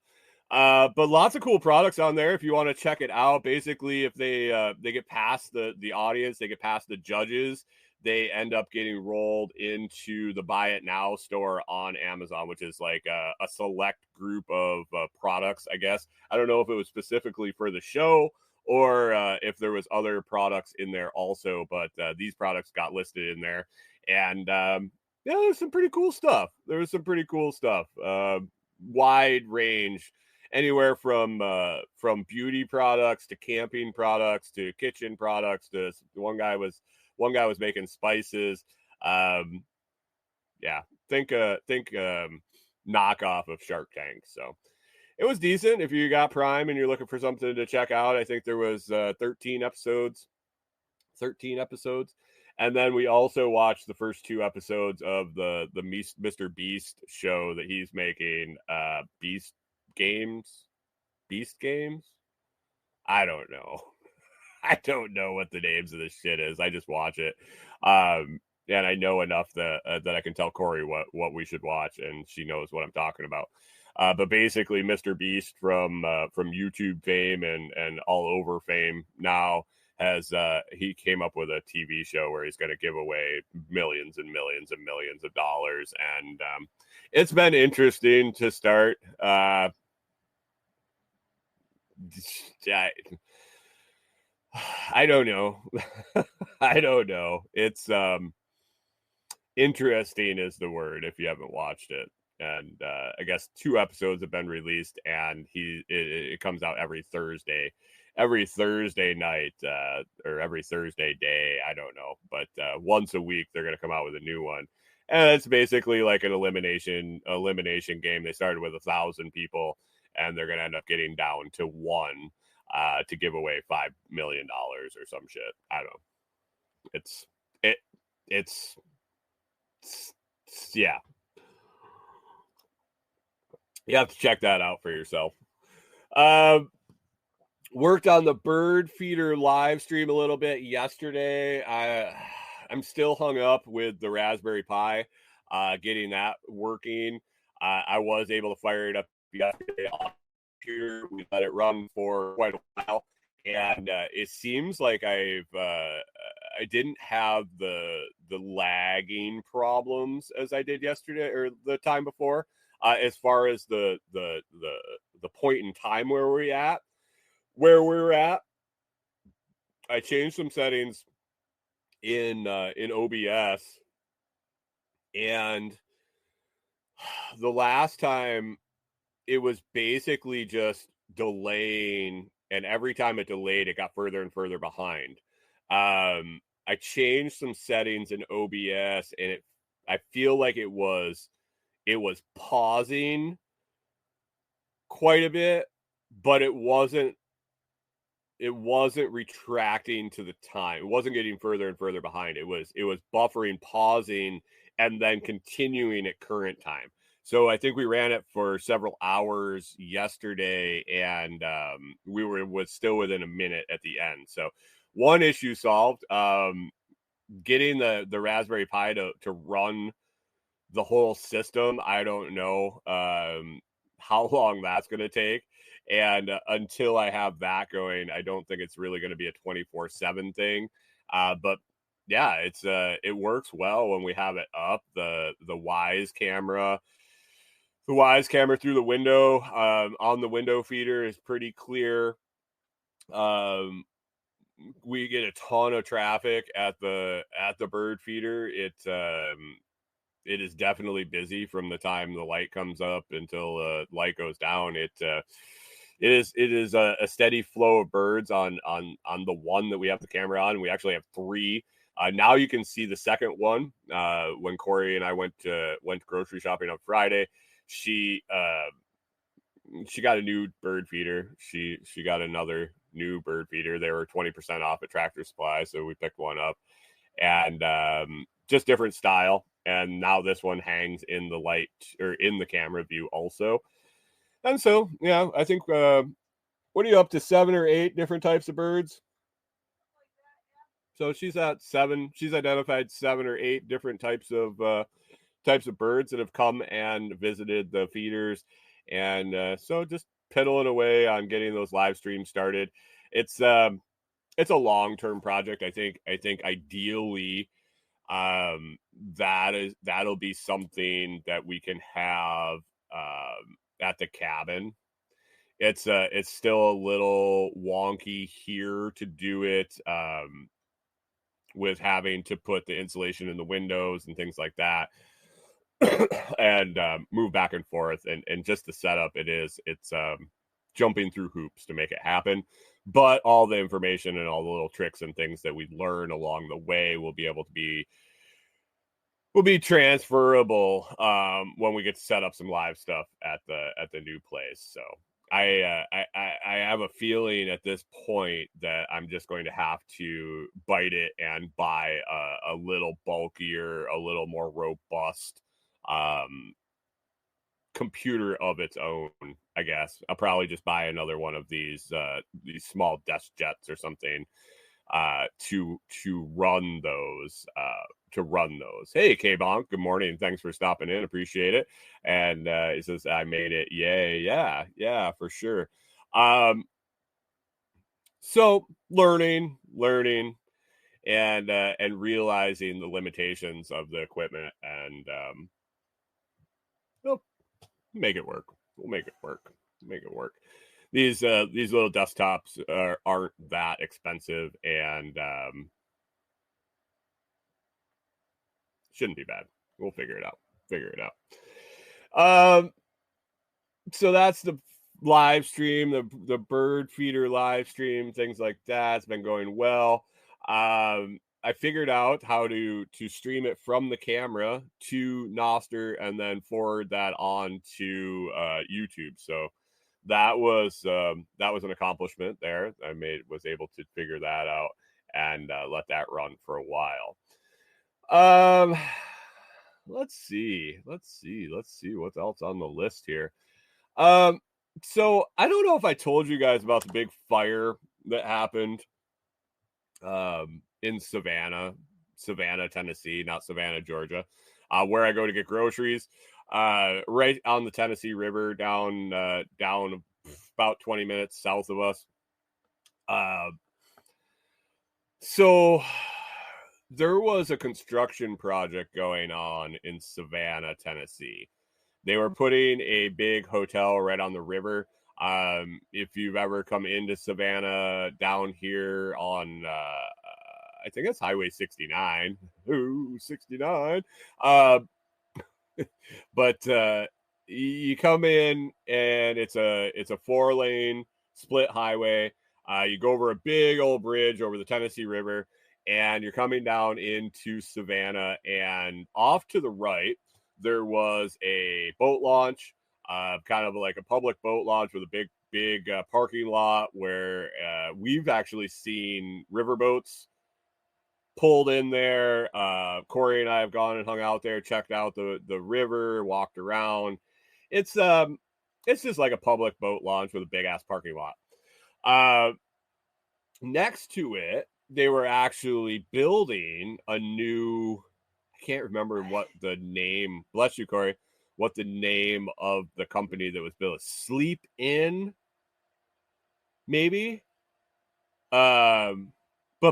But lots of cool products on there if you want to check it out. Basically, if they get past the audience, they get past the judges, they end up getting rolled into the Buy It Now store on Amazon, which is like a select group of products, I guess. I don't know if it was specifically for the show or if there was other products in there also, but these products got listed in there. And there's some pretty cool stuff. Wide range, anywhere from beauty products to camping products to kitchen products to one guy was making spices. Think knockoff of Shark Tank. So it was decent. If you got Prime and you're looking for something to check out, I think there was 13 episodes. And then we also watched the first 2 episodes of the Mr. Beast show that he's making, Beast Games. I don't know. I don't know what the names of this shit is. I just watch it. And I know enough that I can tell Corey what we should watch, and she knows what I'm talking about. But basically, Mr. Beast from YouTube fame and all over fame now has he came up with a TV show where he's going to give away millions and millions and millions of dollars, and it's been interesting to start. I don't know. I don't know. It's interesting is the word if you haven't watched it. And I guess 2 episodes have been released, and it comes out every Thursday night or every Thursday day. I don't know, but once a week they're going to come out with a new one, and it's basically like an elimination game. They started with 1,000 people, and they're going to end up getting down to 1 to give away $5 million or some shit. I don't know. It's yeah. You have to check that out for yourself. Worked on the bird feeder live stream a little bit yesterday. I'm still hung up with the Raspberry Pi, getting that working. I was able to fire it up yesterday on the computer. We let it run for quite a while, and it seems like I didn't have the lagging problems as I did yesterday or the time before. As far as the point in time where we're at, I changed some settings in OBS, and the last time it was basically just delaying, and every time it delayed, it got further and further behind. I changed some settings in OBS, and I feel like it was pausing quite a bit, but it wasn't retracting to the time. It wasn't getting further and further behind. It was buffering, pausing, and then continuing at current time. So I think we ran it for several hours yesterday, and we were still within a minute at the end. So one issue solved. Getting the Raspberry Pi to run the whole system, I don't know how long that's going to take. And until I have that going, I don't think it's really going to be a 24/7 thing. But yeah, it works well when we have it up. The Wise camera through the window on the window feeder is pretty clear. We get a ton of traffic at the bird feeder. It is definitely busy from the time the light comes up until the light goes down. it is a steady flow of birds on the one that we have the camera on. We actually have 3. Now you can see the second one. When Corey and I went grocery shopping on Friday, she got a new bird feeder. She got another new bird feeder. They were 20% off at Tractor Supply, so we picked one up, and just different style. And now this one hangs in the light or in the camera view also. And so, yeah, I think what are you up to, 7 or 8 different types of birds? So she's at 7. She's identified 7 or 8 different types of birds that have come and visited the feeders, and so just piddling away on getting those live streams started. It's a long-term project. I think ideally that'll be something that we can have at the cabin. It's still a little wonky here to do it with having to put the insulation in the windows and things like that. And move back and forth, and just the setup, it's jumping through hoops to make it happen. But all the information and all the little tricks and things that we learn along the way will be transferable when we get to set up some live stuff at the new place. So I have a feeling at this point that I'm just going to have to bite it and buy a little bulkier, a little more robust computer of its own. I guess I'll probably just buy another one of these small desk jets or something to run those. Hey, K-Bonk, good morning. Thanks for stopping in. Appreciate it. And he says, I made it. Yay. Yeah, for sure. So learning and realizing the limitations of the equipment, and we'll make it work. These little desktops aren't that expensive, and shouldn't be bad. We'll figure it out. So that's the live stream, the bird feeder live stream, things like that. It's been going well. I figured out how to stream it from the camera to Noster and then forward that on to YouTube. So that was an accomplishment there. Was able to figure that out and let that run for a while. Let's see what's else on the list here. So I don't know if I told you guys about the big fire that happened in Savannah, Tennessee, not Savannah, Georgia, where I go to get groceries, right on the Tennessee River, down about 20 minutes south of us. So there was a construction project going on in Savannah, Tennessee. They were putting a big hotel right on the river. If you've ever come into Savannah down here on, I think it's Highway 69. Ooh, 69. But you come in and it's a 4-lane split highway. You go over a big old bridge over the Tennessee River, and you're coming down into Savannah, and off to the right, there was a boat launch, kind of like a public boat launch with a big parking lot where we've actually seen riverboats pulled in there. Corey and I have gone and hung out there, checked out the river, walked around. It's just like a public boat launch with a big ass parking lot. Next to it, they were actually building a new, I can't remember what the name, bless you, Corey, what the name of the company that was built. Sleep In, maybe? But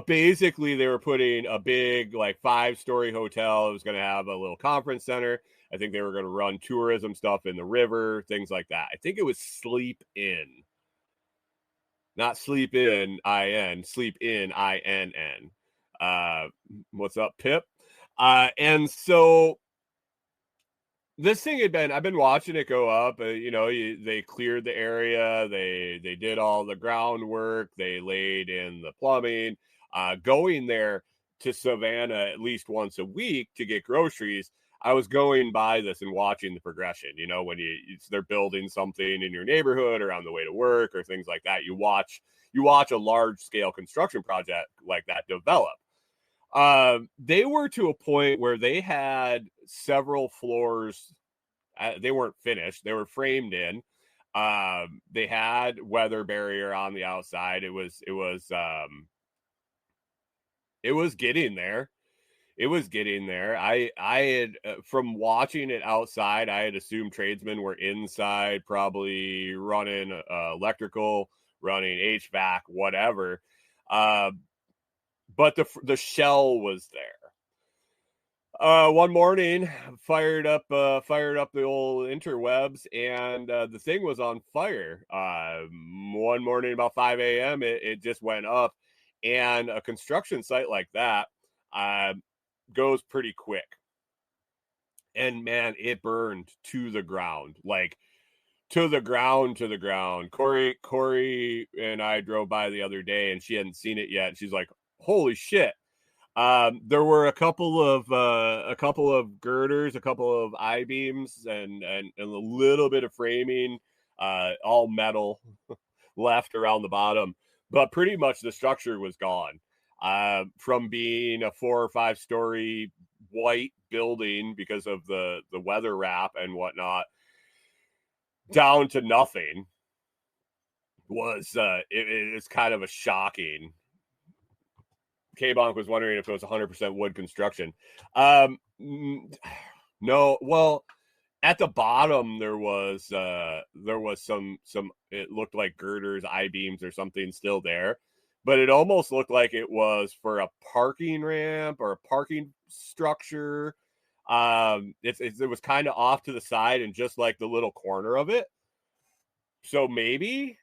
basically they were putting a big, like, 5-story hotel. It was going to have a little conference center. I think they were going to run tourism stuff in the river, things like that. I think it was Sleep In. Not Sleep In, I-N. Sleep In, I-N-N. What's up, Pip? And so this thing I've been watching it go up. They cleared the area. They did all the groundwork. They laid in the plumbing. Going there to Savannah at least once a week to get groceries, I was going by this and watching the progression. When they're building something in your neighborhood or on the way to work or things like that, you watch a large scale construction project like that develop. They were to a point where they had several floors. They weren't finished. They were framed in. They had weather barrier on the outside. It was getting there. It was getting there. I had, from watching it outside, I had assumed tradesmen were inside, probably running electrical, running HVAC, whatever. But the shell was there. One morning, fired up the old interwebs, and the thing was on fire. One morning about 5 a.m., it just went up, and a construction site like that goes pretty quick. And man, it burned to the ground, like to the ground. Corey and I drove by the other day, and she hadn't seen it yet. And she's like, "Holy shit!" There were a couple of girders, a couple of I-beams, and a little bit of framing, all metal left around the bottom, but pretty much the structure was gone. From being a 4 or 5 story white building because of the weather wrap and whatnot, down to nothing was it's kind of a shocking. K-Bonk was wondering if it was 100% wood construction. No, well, at the bottom there was some it looked like girders, I-beams or something still there, but it almost looked like it was for a parking ramp or a parking structure. It was kind of off to the side and just like the little corner of it. So maybe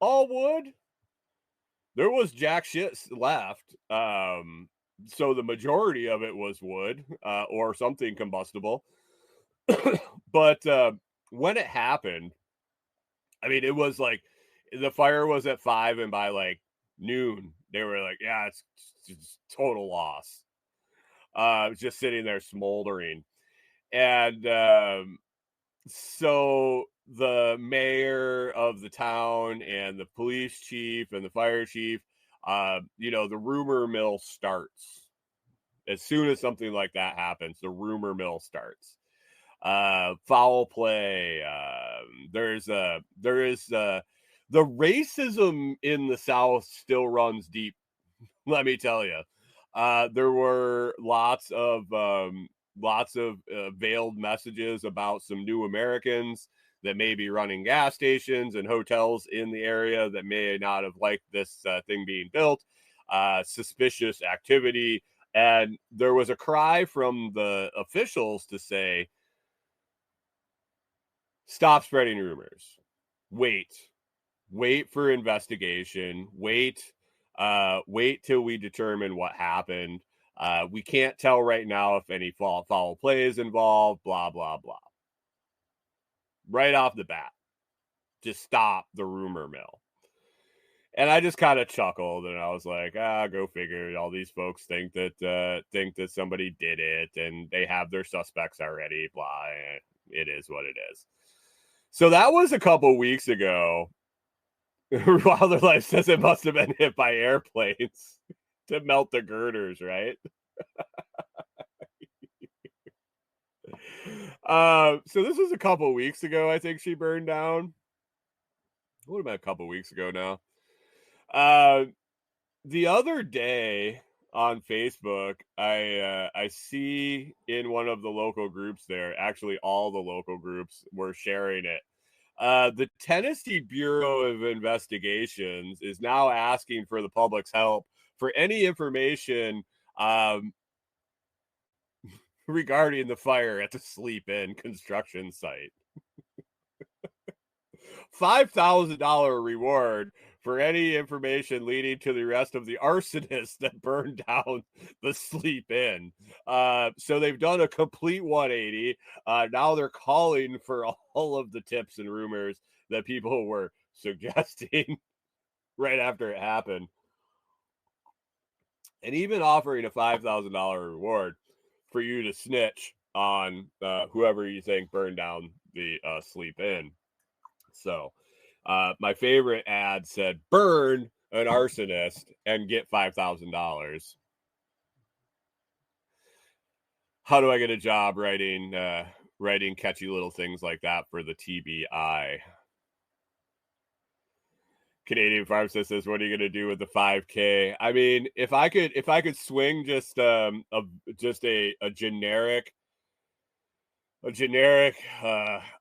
all wood. There was jack shit left. So the majority of it was wood or something combustible. But when it happened, I mean, it was like the fire was at 5, and by like noon, they were like, yeah, it's total loss. It was just sitting there smoldering. And so the mayor of the town and the police chief and the fire chief, the rumor mill starts. As soon as something like that happens, the rumor mill starts. Foul play. There is the racism in the South still runs deep. Let me tell you, there were lots of veiled messages about some new Americans that may be running gas stations and hotels in the area that may not have liked this thing being built. Suspicious activity. And there was a cry from the officials to say, stop spreading rumors. Wait for investigation. Wait till we determine what happened. We can't tell right now if any foul play is involved, blah, blah, blah. Right off the bat, just stop the rumor mill. And I just kind of chuckled, and I was like, go figure. All these folks think that somebody did it, and they have their suspects already, blah. It is what it is. So that was a couple weeks ago. Wilder Life says it must have been hit by airplanes to melt the girders, right? So this was a couple weeks ago. I think she burned down. What about a couple weeks ago now? The other day on Facebook, I see in one of the local groups there, actually all the local groups were sharing it. The Tennessee Bureau of Investigations is now asking for the public's help for any information regarding the fire at the Sleep Inn construction site. $5,000 reward for any information leading to the arrest of the arsonist that burned down the Sleep Inn. So they've done a complete 180. Now they're calling for all of the tips and rumors that people were suggesting right after it happened, and even offering a $5,000 reward for you to snitch on whoever you think burned down the Sleep Inn. So my favorite ad said, burn an arsonist and get $5,000. How do I get a job writing catchy little things like that for the TBI? Canadian Pharmacist says, what are you going to do with the 5K? I mean, if I could swing just a generic,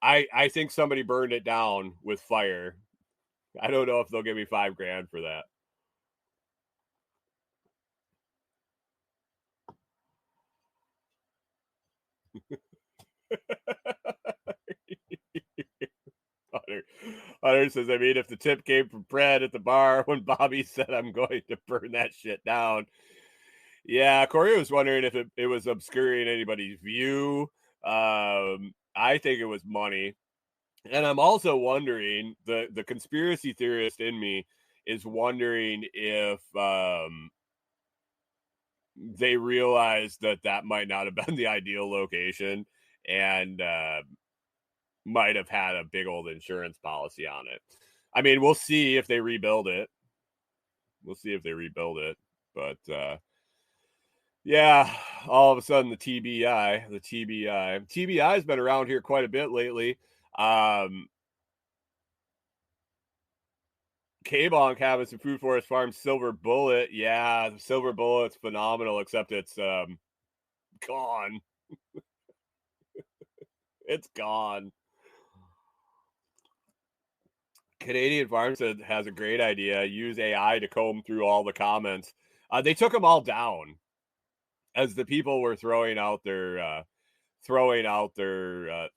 I think somebody burned it down with fire. I don't know if they'll give me $5,000 for that. Hunter says, I mean, if the tip came from Brad at the bar when Bobby said, I'm going to burn that shit down. Yeah, Corey was wondering if it was obscuring anybody's view. I think it was money. And I'm also wondering, the conspiracy theorist in me is wondering if they realized that might not have been the ideal location and might have had a big old insurance policy on it. I mean, we'll see if they rebuild it. But yeah, all of a sudden the TBI has been around here quite a bit lately. K-Bonk having some Food Forest Farms Silver Bullet. Yeah, the Silver Bullet's phenomenal, except it's gone. It's gone. Canadian Farmstead has a great idea. Use AI to comb through all the comments. They took them all down as the people were throwing out their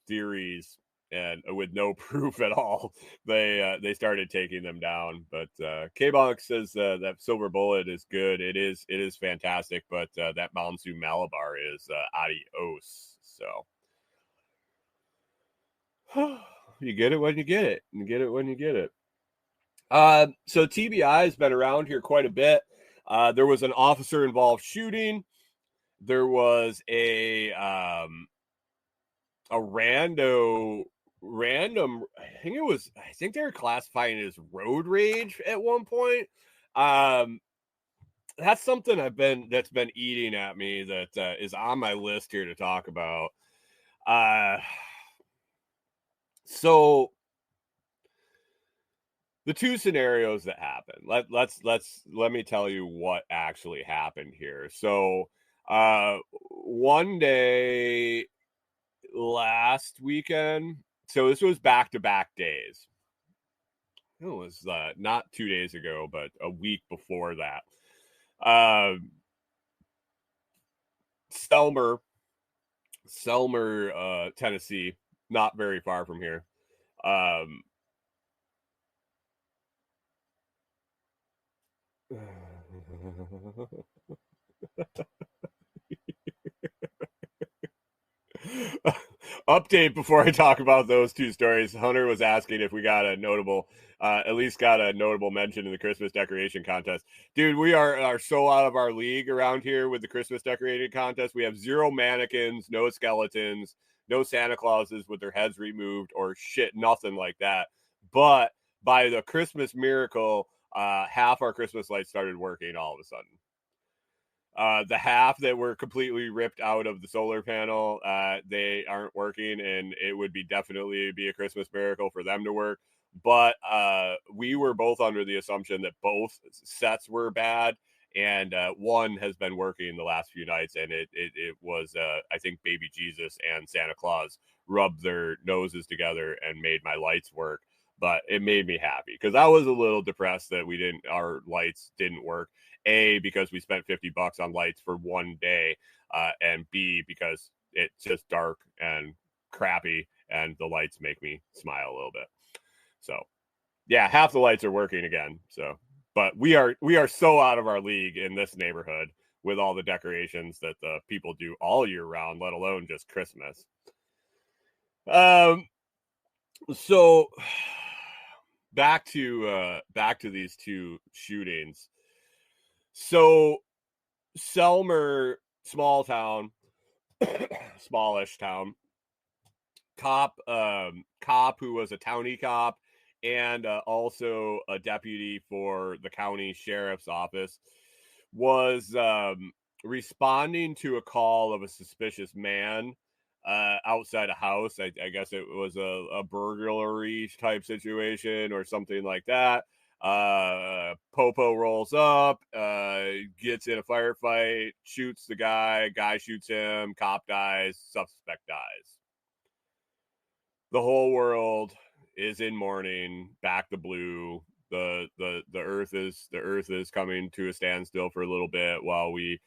theories and with no proof at all. They started taking them down. But K-Bonk says that Silver Bullet is good. It is fantastic. But that Monsoon Malabar is adios. So you get it when you get it. You get it when you get it. So TBI has been around here quite a bit. There was an officer-involved shooting. There was a random. I think they were classifying it as road rage at one point. That's something that's been eating at me that is on my list here to talk about. So the two scenarios that happened. Let me tell you what actually happened here. So one day last weekend, so this was back-to-back days. It was not 2 days ago, but a week before that. Selmer, Tennessee, not very far from here. Update before I talk about those two stories. Hunter was asking if we got a notable, at least got a notable mention in the Christmas decoration contest. Dude, we are so out of our league around here with the Christmas decorating contest. We have 0 mannequins, no skeletons, no Santa Clauses with their heads removed or shit, nothing like that. But by the Christmas miracle, half our Christmas lights started working all of a sudden. The half that were completely ripped out of the solar panel, they aren't working, and it would definitely be a Christmas miracle for them to work. But we were both under the assumption that both sets were bad, and one has been working the last few nights, and it was I think Baby Jesus and Santa Claus rubbed their noses together and made my lights work. But it made me happy because I was a little depressed that our lights didn't work. A, because we spent $50 on lights for one day, and B, because it's just dark and crappy, and the lights make me smile a little bit. So Yeah, half the lights are working again. So, but we are so out of our league in this neighborhood with all the decorations that the people do all year round, let alone just Christmas. So back to these two shootings. So Selmer, small town, smallish town, cop who was a townie cop and also a deputy for the county sheriff's office was responding to a call of a suspicious man outside a house. I guess it was a burglary type situation or something like that. Popo rolls up, gets in a firefight, shoots the guy shoots him, cop dies, suspect dies. The whole world is in mourning, back to blue. The earth is coming to a standstill for a little bit while we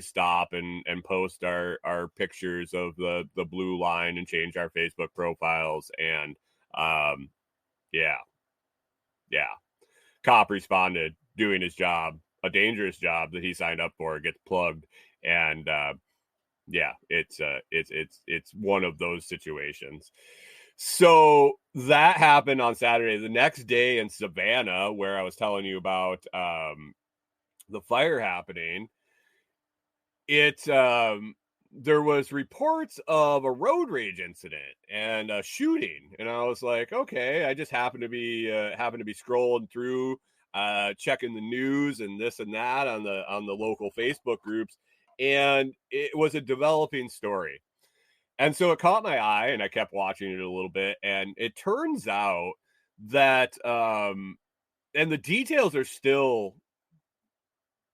stop and post our pictures of the blue line and change our Facebook profiles. And yeah. Cop responded, doing his job, a dangerous job that he signed up for, gets plugged. And yeah, it's one of those situations. So that happened on Saturday. The next day in Savannah, where I was telling you about the fire happening, there was reports of a road rage incident and a shooting, and I was like, okay, I just happened to be scrolling through, checking the news and this and that on the local Facebook groups, and it was a developing story. And so it caught my eye, and I kept watching it a little bit. And it turns out that, and the details are still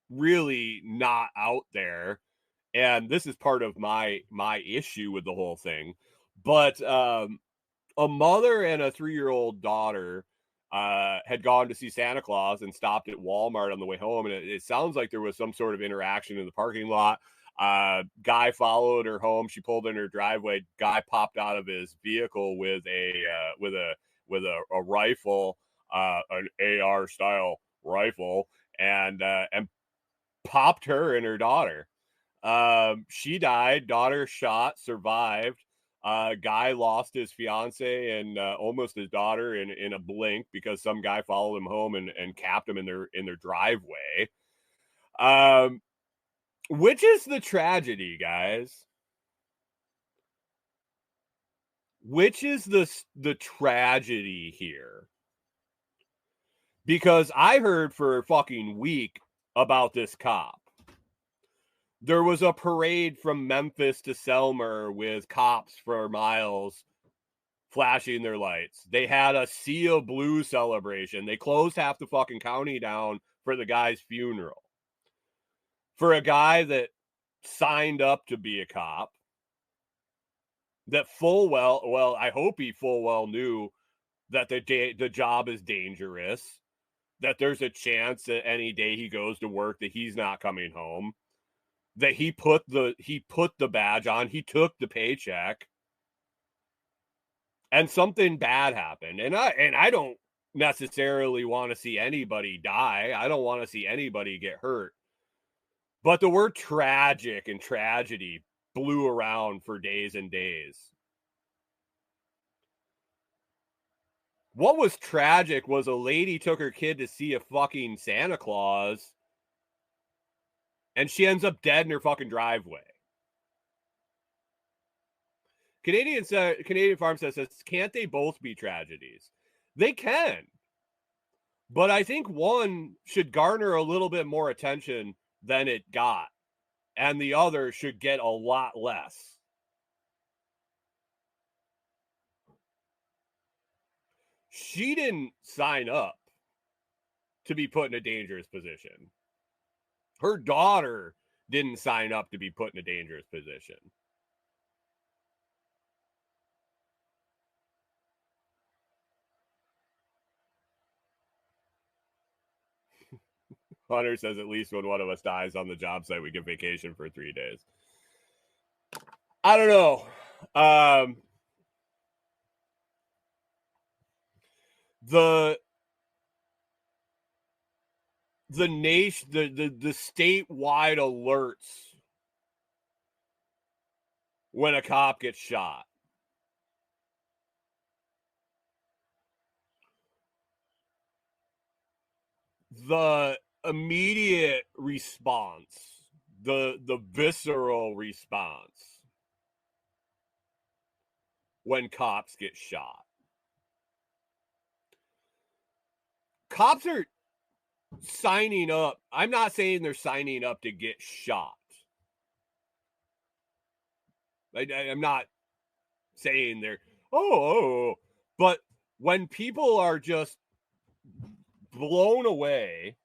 really not out there. And this is part of my issue with the whole thing. But a mother and a 3-year-old daughter had gone to see Santa Claus and stopped at Walmart on the way home. And it sounds like there was some sort of interaction in the parking lot. Guy followed her home. She pulled in her driveway. Guy popped out of his vehicle with a rifle, an AR style rifle, and popped her and her daughter. She died. Daughter shot, survived. Guy lost his fiance and almost his daughter in a blink because some guy followed him home and capped him in their driveway. Which is the tragedy, guys? Which is the tragedy here? Because I heard for a fucking week about this cop. There was a parade from Memphis to Selmer with cops for miles flashing their lights. They had a Sea of Blue celebration. They closed half the fucking county down for the guy's funeral. For a guy that signed up to be a cop, that I hope he full well knew that the job is dangerous, that there's a chance that any day he goes to work that he's not coming home, that he put the badge on, he took the paycheck, and something bad happened. And I don't necessarily want to see anybody die. I don't want to see anybody get hurt. But the word tragic and tragedy blew around for days and days. What was tragic was a lady took her kid to see a fucking Santa Claus, and she ends up dead in her fucking driveway. Canadian Farm says, can't they both be tragedies? They can. But I think one should garner a little bit more attention than it got, and the other should get a lot less. She didn't sign up to be put in a dangerous position. Her daughter didn't sign up to be put in a dangerous position. Hunter says at least when one of us dies on the job site, we get vacation for 3 days. I don't know. The the nation, the statewide alerts when a cop gets shot. The immediate response, the visceral response when cops get shot. Cops are signing up. I'm not saying they're signing up to get shot. I'm not saying they're, but when people are just blown away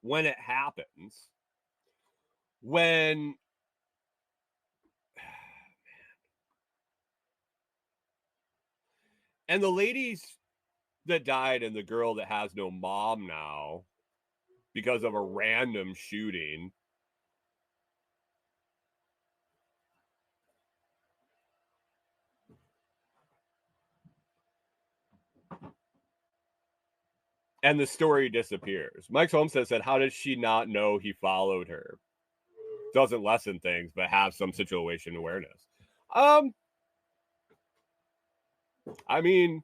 when it happens, when and the ladies that died and the girl that has no mom now because of a random shooting, and the story disappears. Mike Homestead said, how did she not know he followed her? Doesn't lessen things, but have some situation awareness. I mean,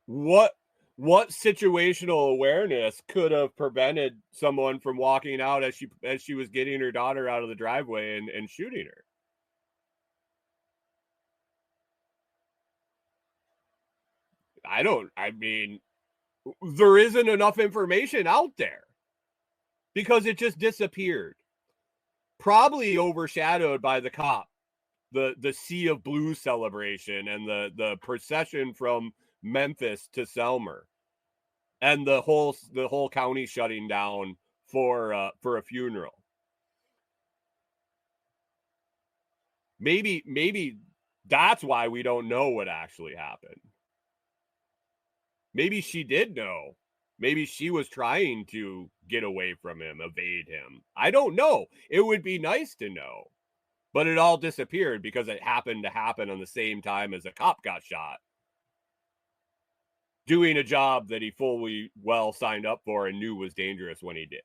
what situational awareness could have prevented someone from walking out as she was getting her daughter out of the driveway and shooting her? I mean, there isn't enough information out there because it just disappeared. Probably overshadowed by the cop, the Sea of Blue celebration and the procession from Memphis to Selmer, and the whole county shutting down for a funeral. Maybe that's why we don't know what actually happened. Maybe she did know. Maybe she was trying to get away from him, evade him. I don't know. It would be nice to know. But it all disappeared because it happened to happen on the same time as a cop got shot, doing a job that he fully well signed up for and knew was dangerous when he did.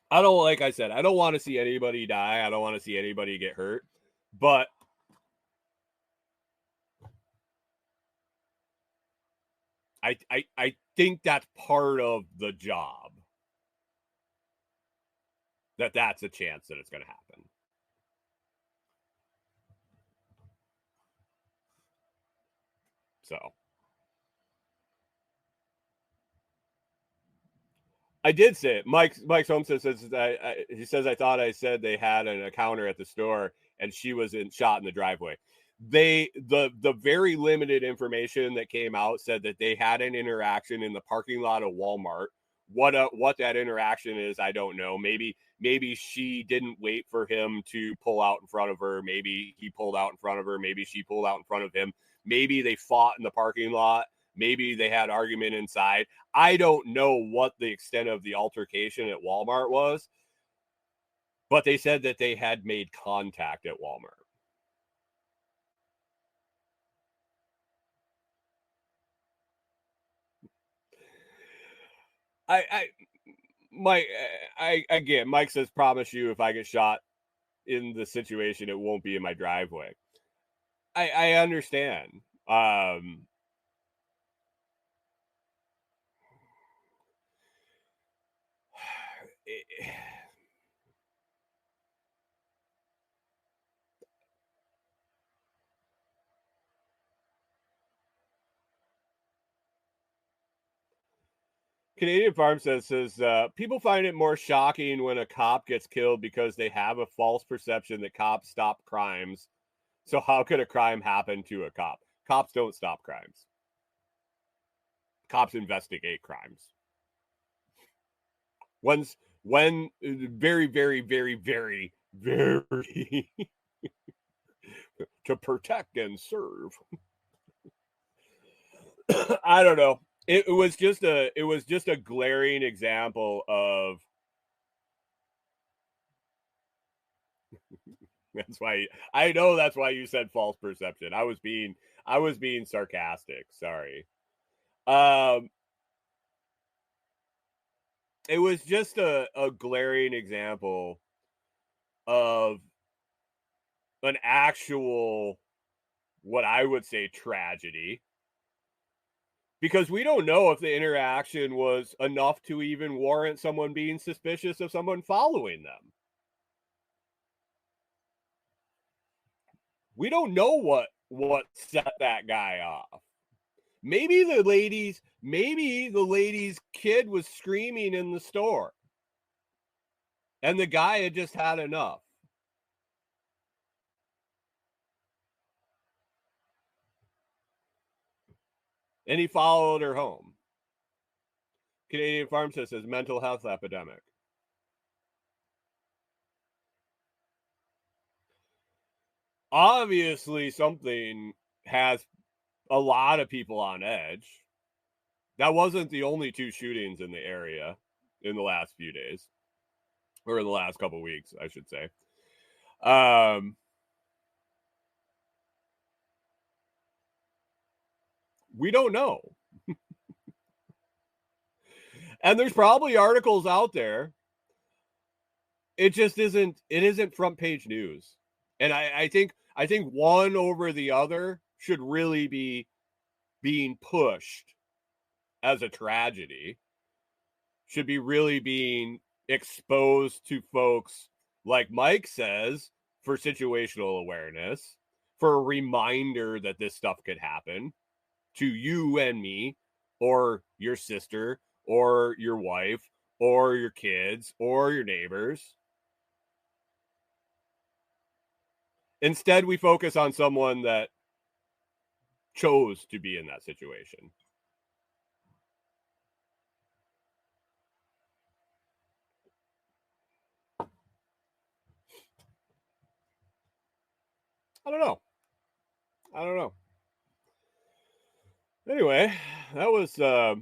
Like I said, I don't want to see anybody die. I don't want to see anybody get hurt. But I think that's part of the job. That's a chance that it's going to happen. So I did say it. Mike's Homestead says he says I thought I said they had an encounter at the store and she was shot in the driveway. The very limited information that came out said that they had an interaction in the parking lot of Walmart. What that interaction is, I don't know. Maybe she didn't wait for him to pull out in front of her. Maybe he pulled out in front of her. Maybe she pulled out in front of him. Maybe they fought in the parking lot. Maybe they had argument inside. I don't know what the extent of the altercation at Walmart was, but they said that they had made contact at Walmart. Mike says, promise you if I get shot in the situation, it won't be in my driveway. I understand. Canadian Farm says people find it more shocking when a cop gets killed because they have a false perception that cops stop crimes. So how could a crime happen to a cop? Cops don't stop crimes. Cops investigate crimes. When very, very, very, very, very to protect and serve. I don't know. It was just a glaring example of that's why you said false perception. I was being sarcastic. Sorry. It was just a glaring example of an actual, what I would say, tragedy, because we don't know if the interaction was enough to even warrant someone being suspicious of someone following them. We don't know what set that guy off. Maybe the lady's kid was screaming in the store, and the guy had just had enough. And he followed her home. Canadian Pharmacist says mental health epidemic. Obviously, something has a lot of people on edge. That wasn't the only 2 shootings in the area in the last few days, or in the last couple of weeks, I should say. We don't know. And there's probably articles out there. It just isn't front page news. And I think one over the other should really be being pushed as a tragedy, should be really being exposed to folks, like Mike says, for situational awareness, for a reminder that this stuff could happen to you and me, or your sister, or your wife, or your kids, or your neighbors. Instead, we focus on someone that chose to be in that situation. I don't know. Anyway, that was I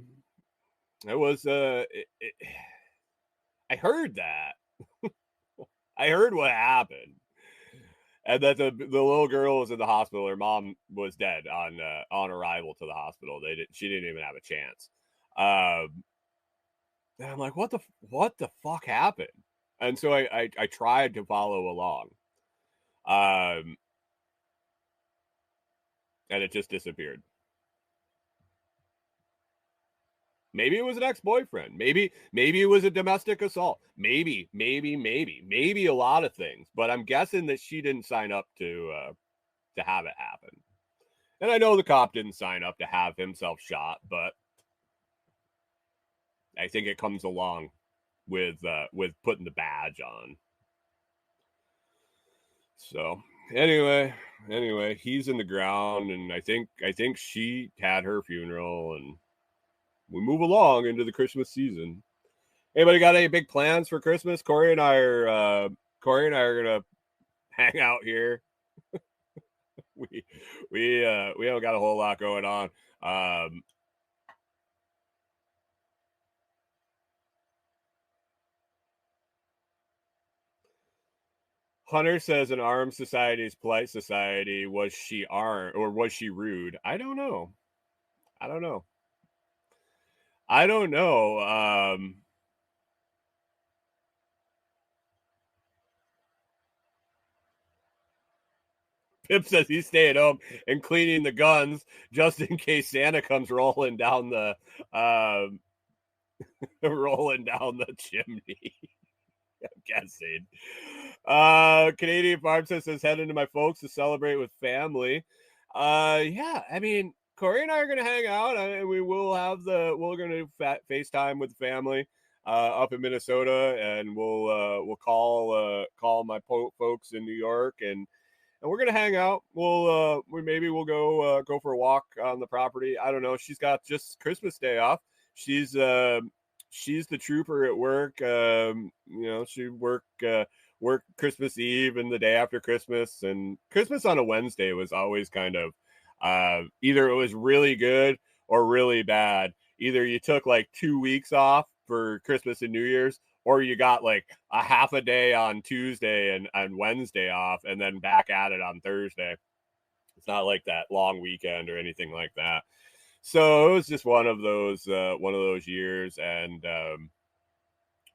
heard that. I heard what happened, and that the little girl was in the hospital. Her mom was dead on arrival to the hospital. She didn't even have a chance. And I'm like, what the fuck happened? And so I tried to follow along, and it just disappeared. Maybe it was an ex-boyfriend. Maybe it was a domestic assault. Maybe a lot of things. But I'm guessing that she didn't sign up to have it happen. And I know the cop didn't sign up to have himself shot, but I think it comes along with putting the badge on. So anyway, he's in the ground, and I think she had her funeral, and we move along into the Christmas season. Anybody got any big plans for Christmas? Corey and I are gonna hang out here. we haven't got a whole lot going on. Hunter says an armed society is polite society. Was she armed or was she rude? I don't know. Pip says he's staying home and cleaning the guns just in case Santa comes rolling down the chimney. I'm guessing. Canadian Pharmacist says heading to my folks to celebrate with family. Yeah, I mean, Corey and I are going to hang out, and we're going to FaceTime with the family up in Minnesota, and we'll call my folks in New York, and we're going to hang out. We'll go for a walk on the property. I don't know. She's got just Christmas Day off. She's the trooper at work. She work Christmas Eve and the day after Christmas, and Christmas on a Wednesday was always kind of either it was really good or really bad. Either you took like 2 weeks off for Christmas and New Year's, or you got like a half a day on Tuesday and Wednesday off, and then back at it on Thursday. It's not like that long weekend or anything like that. So it was just one of those years, and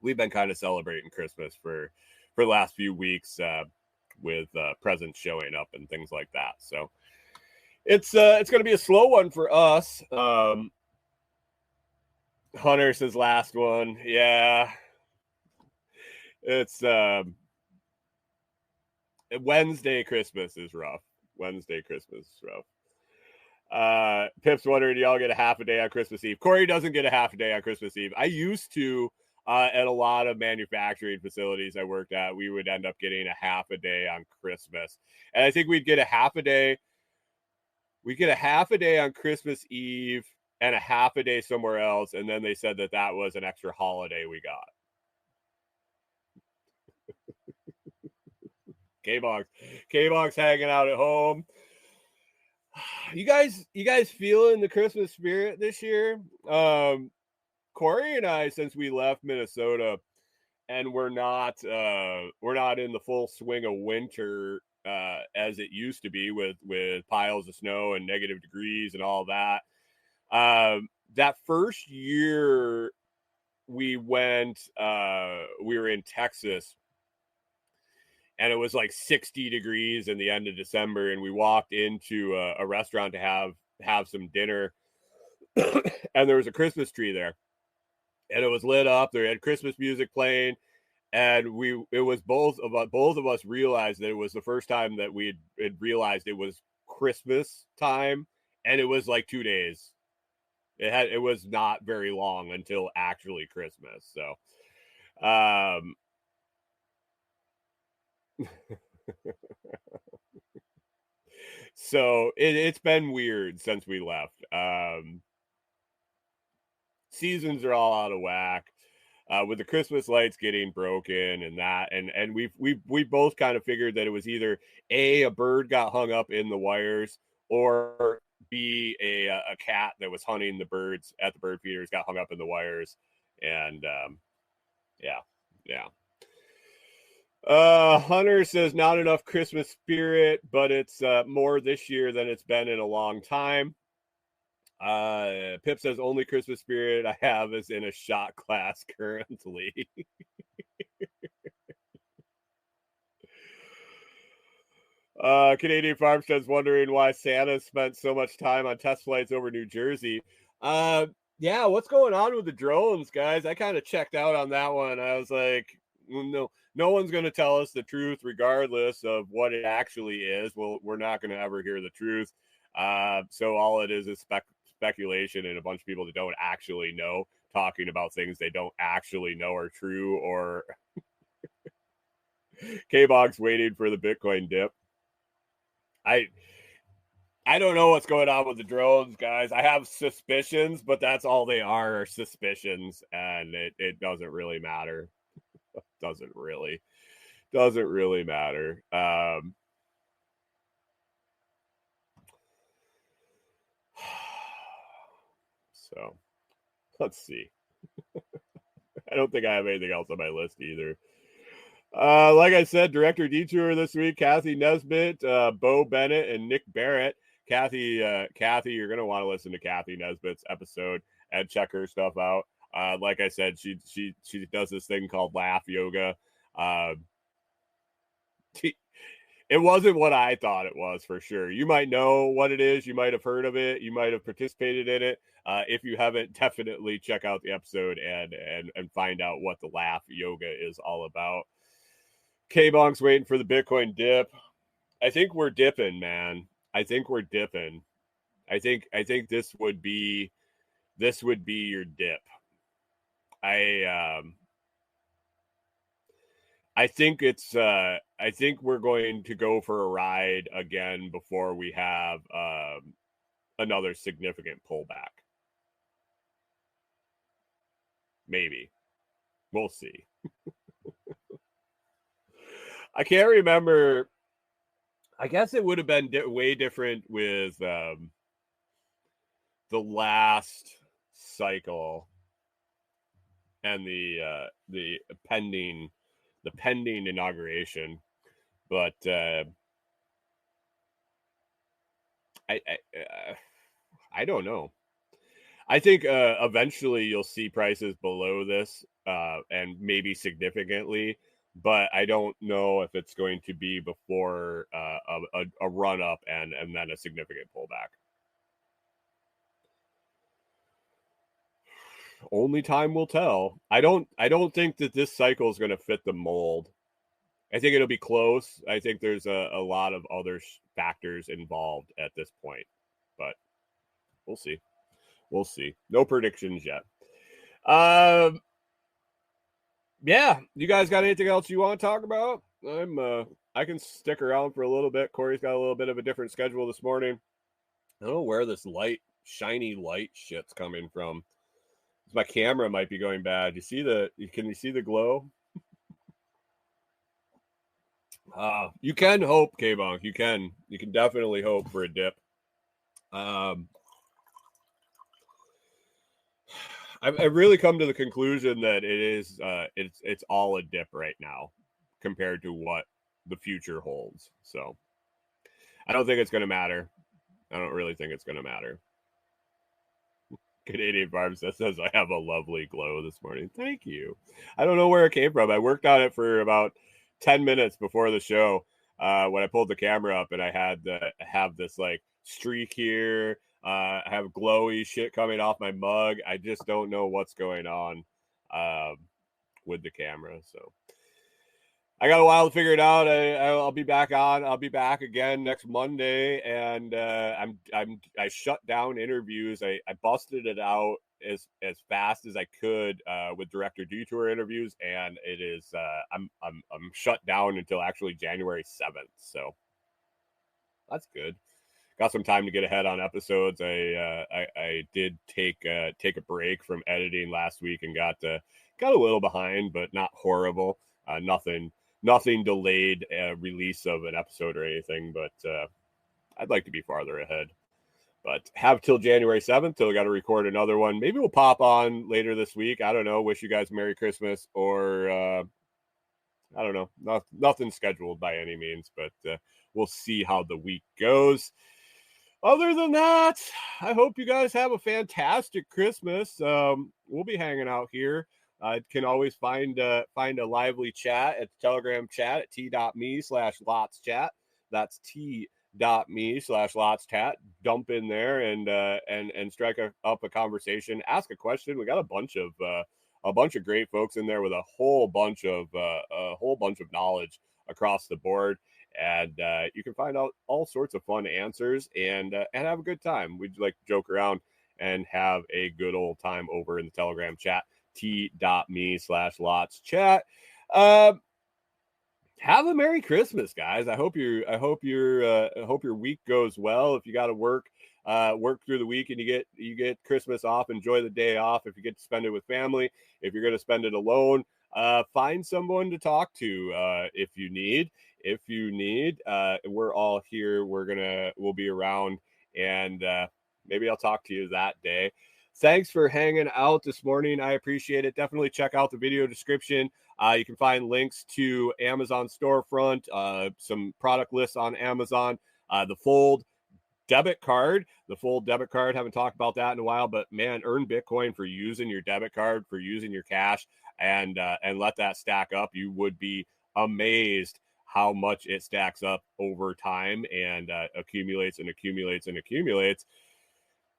we've been kind of celebrating Christmas for the last few weeks with presents showing up and things like that. So it's going to be a slow one for us. Hunter's his last one. Yeah. It's Wednesday Christmas is rough. Pip's wondering, do y'all get a half a day on Christmas Eve? Corey doesn't get a half a day on Christmas Eve. I used to, at a lot of manufacturing facilities I worked at, we would end up getting a half a day on Christmas. And I think we'd get a half a day. We'd get a half a day on Christmas Eve and a half a day somewhere else. And then they said that was an extra holiday we got. K-Box hanging out at home. You guys feeling the Christmas spirit this year? Corey and I, since we left Minnesota, and we're not in the full swing of winter as it used to be with piles of snow and negative degrees and all that. That first year we went, we were in Texas, and it was like 60 degrees in the end of December, and we walked into a restaurant to have some dinner, and there was a Christmas tree there, and it was lit up. There had Christmas music playing, and both of us realized that it was the first time that we had realized it was Christmas time, and it was like 2 days. It was not very long until actually Christmas. So, so it's been weird since we left. Seasons are all out of whack. With the Christmas lights getting broken and that, and we both kind of figured that it was either a bird got hung up in the wires, or B, a cat that was hunting the birds at the bird feeders got hung up in the wires, and yeah. Hunter says not enough Christmas spirit, but it's more this year than it's been in a long time. Pip says only Christmas spirit I have is in a shot class currently. Canadian Farmstead's wondering why Santa spent so much time on test flights over New Jersey. Yeah, what's going on with the drones, guys? I kind of checked out on that one. I was like, no one's going to tell us the truth regardless of what it actually is. Well, we're not going to ever hear the truth. So all it is speculation, and a bunch of people that don't actually know talking about things they don't actually know are true, or K-Box waiting for the Bitcoin dip. I don't know what's going on with the drones, guys. I have suspicions, but that's all they are suspicions, and it doesn't really matter. doesn't really matter. So let's see. I don't think I have anything else on my list either. Like I said, director Detour this week, Kathy Nesbitt, Bo Bennett, and Nick Barrett. Kathy, you're going to want to listen to Kathy Nesbitt's episode and check her stuff out. Like I said, she does this thing called laugh yoga. It wasn't what I thought it was, for sure. You might know what it is. You might have heard of it. You might have participated in it. If you haven't, definitely check out the episode and find out what the laugh yoga is all about. K-Bonk's waiting for the Bitcoin dip. I think we're dipping, man. I think we're dipping. I think this would be your dip. I think it's I think we're going to go for a ride again before we have another significant pullback. Maybe. We'll see. I can't remember. I guess it would have been way different with the last cycle and the pending inauguration, but I don't know. I think eventually you'll see prices below this and maybe significantly, but I don't know if it's going to be before a run up and then a significant pullback. Only time will tell. I don't think that this cycle is going to fit the mold. I think it'll be close. I think there's a lot of other factors involved at this point, but we'll see. We'll see. No predictions yet. Yeah. You guys got anything else you want to talk about? I can stick around for a little bit. Corey's got a little bit of a different schedule this morning. I don't know where this shiny light shit's coming from. My camera might be going bad. Can you see the glow? You can hope, K-Bonk. You can definitely hope for a dip. I've really come to the conclusion that it's all a dip right now compared to what the future holds. So I don't think it's going to matter. I don't really think it's going to matter. Canadian Farm says I have a lovely glow this morning. Thank you. I don't know where it came from. I worked on it for about 10 minutes before the show when I pulled the camera up, and I had have this like streak here. I have glowy shit coming off my mug. I just don't know what's going on with the camera. So I got a while to figure it out. I'll be back on. I'll be back again next Monday, and I shut down interviews. I busted it out as fast as I could with director Detour interviews, and it is I'm shut down until actually January 7th. So that's good. Got some time to get ahead on episodes. I did take a break from editing last week and got a little behind, but not horrible. Nothing delayed release of an episode or anything, but I'd like to be farther ahead. But have till January 7th till we got to record another one. Maybe we'll pop on later this week. I don't know. Wish you guys Merry Christmas, or I don't know. Nothing scheduled by any means, but we'll see how the week goes. Other than that, I hope you guys have a fantastic Christmas. We'll be hanging out here. Can always find a lively chat at the Telegram chat at t.me/LotsChat. That's t.me/LotsChat. Dump in there and strike up a conversation. Ask a question. We got a bunch of great folks in there with a whole bunch of knowledge across the board. And you can find out all sorts of fun answers and have a good time. We'd like to joke around and have a good old time over in the Telegram chat. t.me/LotsChat. Have a Merry Christmas, guys. I hope your week goes well. If you got to work through the week and you get Christmas off, enjoy the day off. If you get to spend it with family, if you're going to spend it alone, find someone to talk to if you need. We're all here. We'll be around, and maybe I'll talk to you that day. Thanks for hanging out this morning. I appreciate it. Definitely check out the video description. You can find links to Amazon storefront, some product lists on Amazon, the Fold debit card. Haven't talked about that in a while, but man, earn Bitcoin for using your debit card, for using your cash, and let that stack up. You would be amazed how much it stacks up over time and accumulates.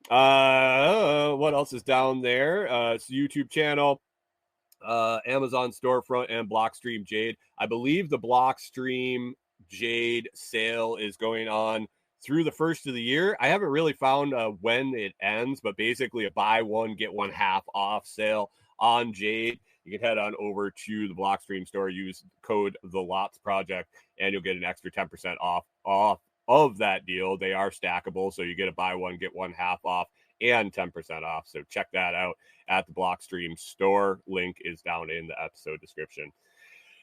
What else is down there? It's the YouTube channel, Amazon storefront, and Blockstream Jade. I believe the Blockstream Jade sale is going on through the first of the year. I haven't really found when it ends, but basically a buy one get one half off sale on Jade. You can head on over to the Blockstream store, use code The Lots Project, and you'll get an extra 10% off of that deal. They are stackable, so you get a buy one get one half off and 10% off. So check that out at the Blockstream store. Link is down in the episode description.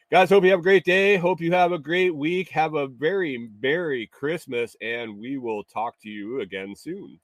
Guys, hope you have a great day. Hope you have a great week. Have a very Merry Christmas, and we will talk to you again soon.